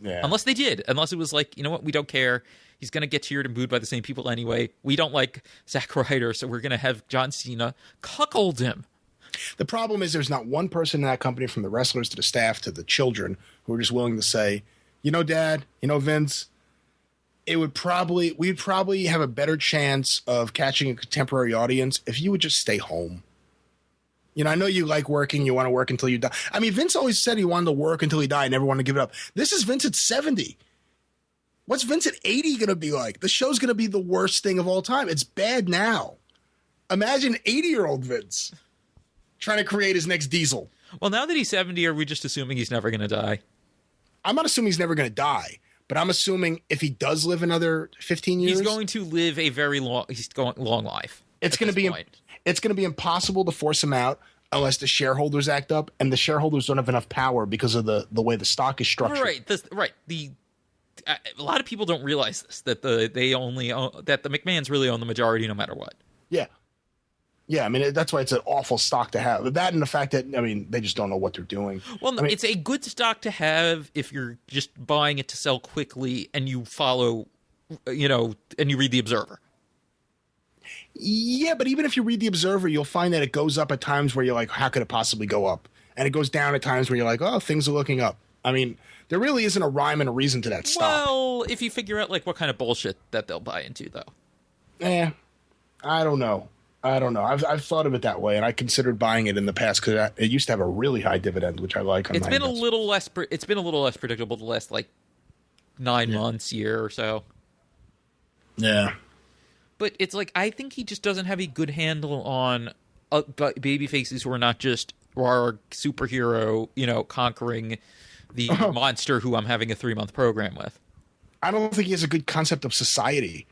Yeah. Unless they did. Unless it was like, you know what, we don't care. He's going to get cheered and booed by the same people anyway. We don't like Zack Ryder, so we're going to have John Cena cuckold him. The problem is there's not one person in that company, from the wrestlers to the staff to the children, who are just willing to say, you know, Dad, you know, Vince, we'd probably have a better chance of catching a contemporary audience if you would just stay home. You know, I know you like working. You want to work until you die. I mean, Vince always said he wanted to work until he died. Never wanted to give it up. This is Vince at 70. What's Vince at 80 going to be like? The show's going to be the worst thing of all time. It's bad now. Imagine 80-year-old Vince trying to create his next Diesel. Well, now that he's 70, are we just assuming he's never going to die? I'm not assuming he's never going to die, but I'm assuming if he does live another 15 years, he's going to live a very long life. It's going to be impossible to force him out unless the shareholders act up, and the shareholders don't have enough power because of the way the stock is structured. Right. A lot of people don't realize this, that the McMahons really own the majority no matter what. Yeah. Yeah, I mean, that's why it's an awful stock to have. But that and the fact that, I mean, they just don't know what they're doing. Well, no, it's a good stock to have if you're just buying it to sell quickly and you follow, you know, and you read The Observer. Yeah, but even if you read The Observer, you'll find that it goes up at times where you're like, how could it possibly go up? And it goes down at times where you're like, oh, things are looking up. I mean, there really isn't a rhyme and a reason to that stock. Well, if you figure out, like, what kind of bullshit that they'll buy into, though. I don't know. I've thought of it that way, and I considered buying it in the past because it used to have a really high dividend, which I like. It's been a little less predictable the last like 9 months, year or so. Yeah, but it's like I think he just doesn't have a good handle on baby faces who are not just our superhero, you know, conquering the monster who I'm having a 3-month program with. I don't think he has a good concept of society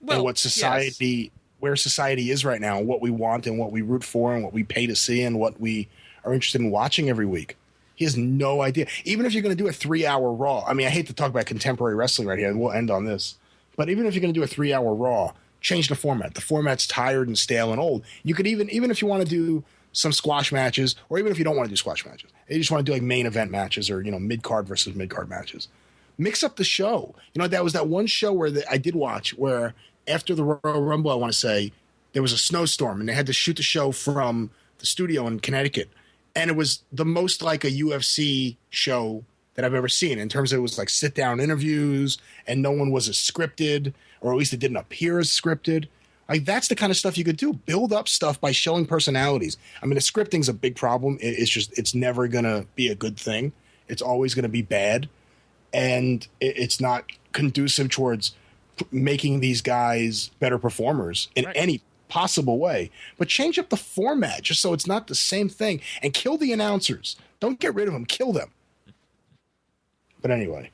and what society. Yes. Where society is right now, and what we want and what we root for and what we pay to see and what we are interested in watching every week. He has no idea. Even if you're going to do a 3-hour Raw, I mean, I hate to talk about contemporary wrestling right here, and we'll end on this, but even if you're going to do a 3-hour Raw, change the format. The format's tired and stale and old. You could even if you want to do some squash matches, or even if you don't want to do squash matches, you just want to do like main event matches or, mid-card versus mid-card matches. Mix up the show. That was that one show where I did watch where after the Royal Rumble, I want to say, there was a snowstorm and they had to shoot the show from the studio in Connecticut. And it was the most like a UFC show that I've ever seen in terms of it was like sit-down interviews and no one was as scripted, or at least it didn't appear as scripted. Like, that's the kind of stuff you could do. Build up stuff by showing personalities. I mean, the scripting's a big problem. It's never going to be a good thing. It's always going to be bad. And it's not conducive towards making these guys better performers in any possible way. But change up the format just so it's not the same thing. And kill the announcers. Don't get rid of them. Kill them. But anyway.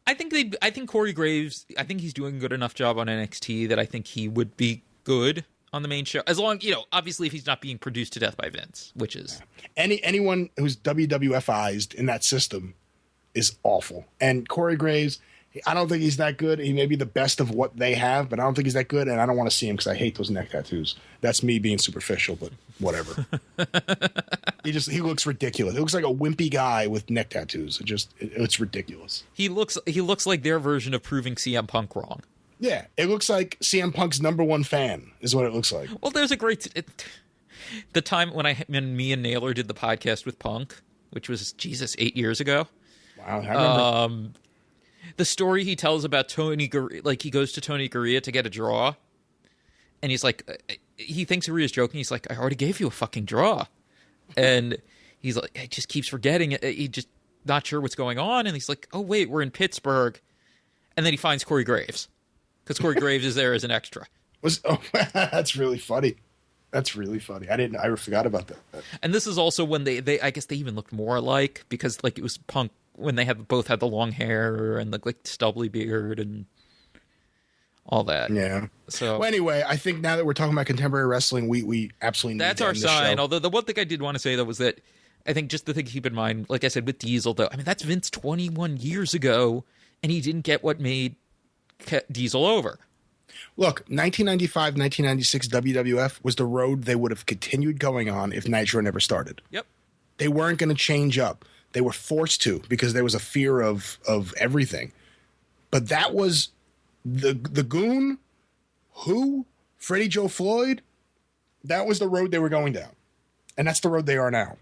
I think Corey Graves, I think he's doing a good enough job on NXT that I think he would be good on the main show. As long, obviously if he's not being produced to death by Vince, which is... Anyone who's WWFized in that system is awful. And Corey Graves, I don't think he's that good. He may be the best of what they have, but I don't think he's that good, and I don't want to see him because I hate those neck tattoos. That's me being superficial, but whatever. He looks ridiculous. He looks like a wimpy guy with neck tattoos. It's ridiculous. He looks like their version of proving CM Punk wrong. Yeah, it looks like CM Punk's #1 fan is what it looks like. Well, there's a great the time when me and Naylor did the podcast with Punk, which was 8 years ago. Wow, I remember. The story he tells about Tony, like he goes to Tony Garea to get a draw, and he's like, he thinks Guria's joking. He's like, I already gave you a fucking draw, and he's like, he just keeps forgetting it. He just not sure what's going on, and he's like, oh wait, we're in Pittsburgh, and then he finds Corey Graves because Corey Graves is there as an extra. That's really funny. That's really funny. I forgot about that. And this is also when they I guess they even looked more alike because like it was Punk. When they both had the long hair and the like stubbly beard and all that. Yeah. So well, anyway, I think now that we're talking about contemporary wrestling, we absolutely need that's our sign. Although the one thing I did want to say though was that I think just the thing to keep in mind, like I said with Diesel though, I mean that's Vince 21 years ago, and he didn't get what made Diesel over. Look, 1995, 1996 WWF was the road they would have continued going on if Nitro never started. Yep. They weren't going to change up. They were forced to because there was a fear of everything. But that was the Goon, Freddie Joe Floyd, that was the road they were going down. And that's the road they are now.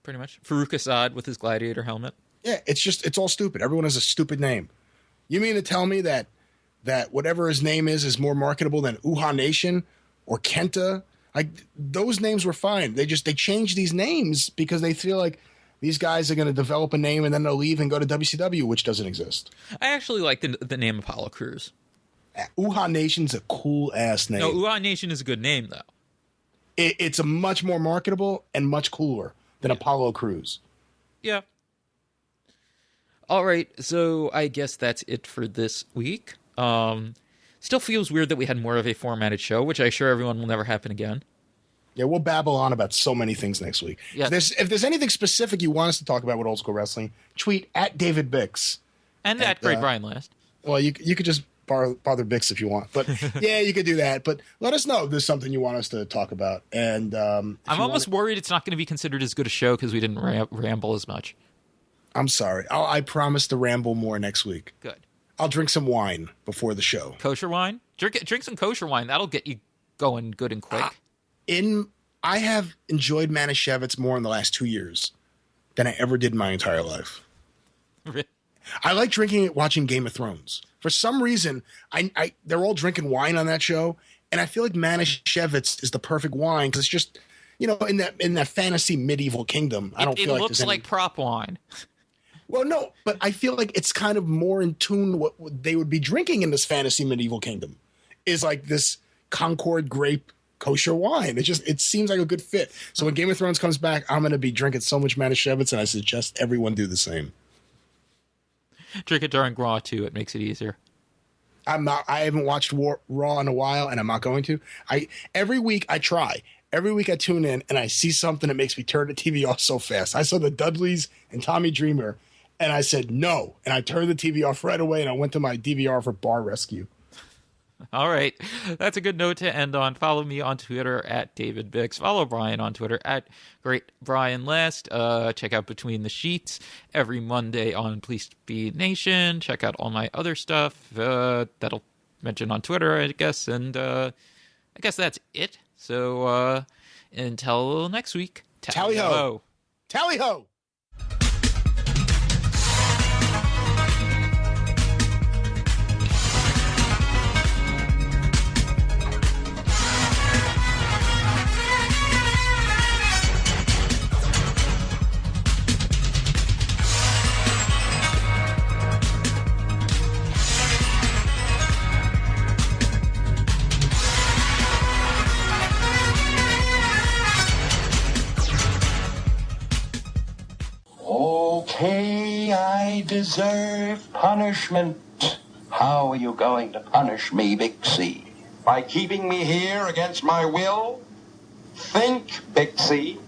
Pretty much. Farouk Assad with his gladiator helmet. Yeah, it's all stupid. Everyone has a stupid name. You mean to tell me that whatever his name is more marketable than Uha Nation or Kenta? Like, those names were fine. They changed these names because they feel like these guys are going to develop a name and then they'll leave and go to WCW, which doesn't exist. I actually like the name Apollo Crews. Uha Nation's a cool-ass name. No, Uha Nation is a good name, though. It's a much more marketable and much cooler than Apollo Crews. Yeah. All right, so I guess that's it for this week. Still feels weird that we had more of a formatted show, which I'm sure everyone will never happen again. Yeah, we'll babble on about so many things next week. Yes. If there's anything specific you want us to talk about with Old School Wrestling, tweet at David Bix. And at Great Brian Last. Well, you could just bother Bix if you want. But yeah, you could do that. But let us know if there's something you want us to talk about. And I'm almost worried it's not going to be considered as good a show because we didn't ramble as much. I'm sorry. I promise to ramble more next week. Good. I'll drink some wine before the show. Kosher wine? Drink some kosher wine. That'll get you going good and quick. I have enjoyed Manischewitz more in the last 2 years than I ever did in my entire life. Really? I like drinking it watching Game of Thrones. For some reason, they're all drinking wine on that show, and I feel like Manischewitz is the perfect wine because it's just, in that fantasy medieval kingdom. I don't feel like it looks like prop wine. Well, no, but I feel like it's kind of more in tune what they would be drinking in this fantasy medieval kingdom is like this Concord grape kosher wine. It seems like a good fit. So when Game of Thrones comes back, I'm going to be drinking so much Manischewitz, and I suggest everyone do the same. Drink it during Raw too. It makes it easier. I haven't watched Raw in a while, and I'm not going to. Every week I try. Every week I tune in, and I see something that makes me turn the TV off so fast. I saw the Dudleys and Tommy Dreamer, and I said no, and I turned the TV off right away, and I went to my DVR for Bar Rescue. All right. That's a good note to end on. Follow me on Twitter at David Bix. Follow Brian on Twitter at Great Brian Last. Check out Between the Sheets every Monday on Please Be Nation. Check out all my other stuff that'll mention on Twitter, I guess. And I guess that's it. So until next week, tally ho. Tally ho. Okay, I deserve punishment. How are you going to punish me, Big C? By keeping me here against my will? Think, Big C.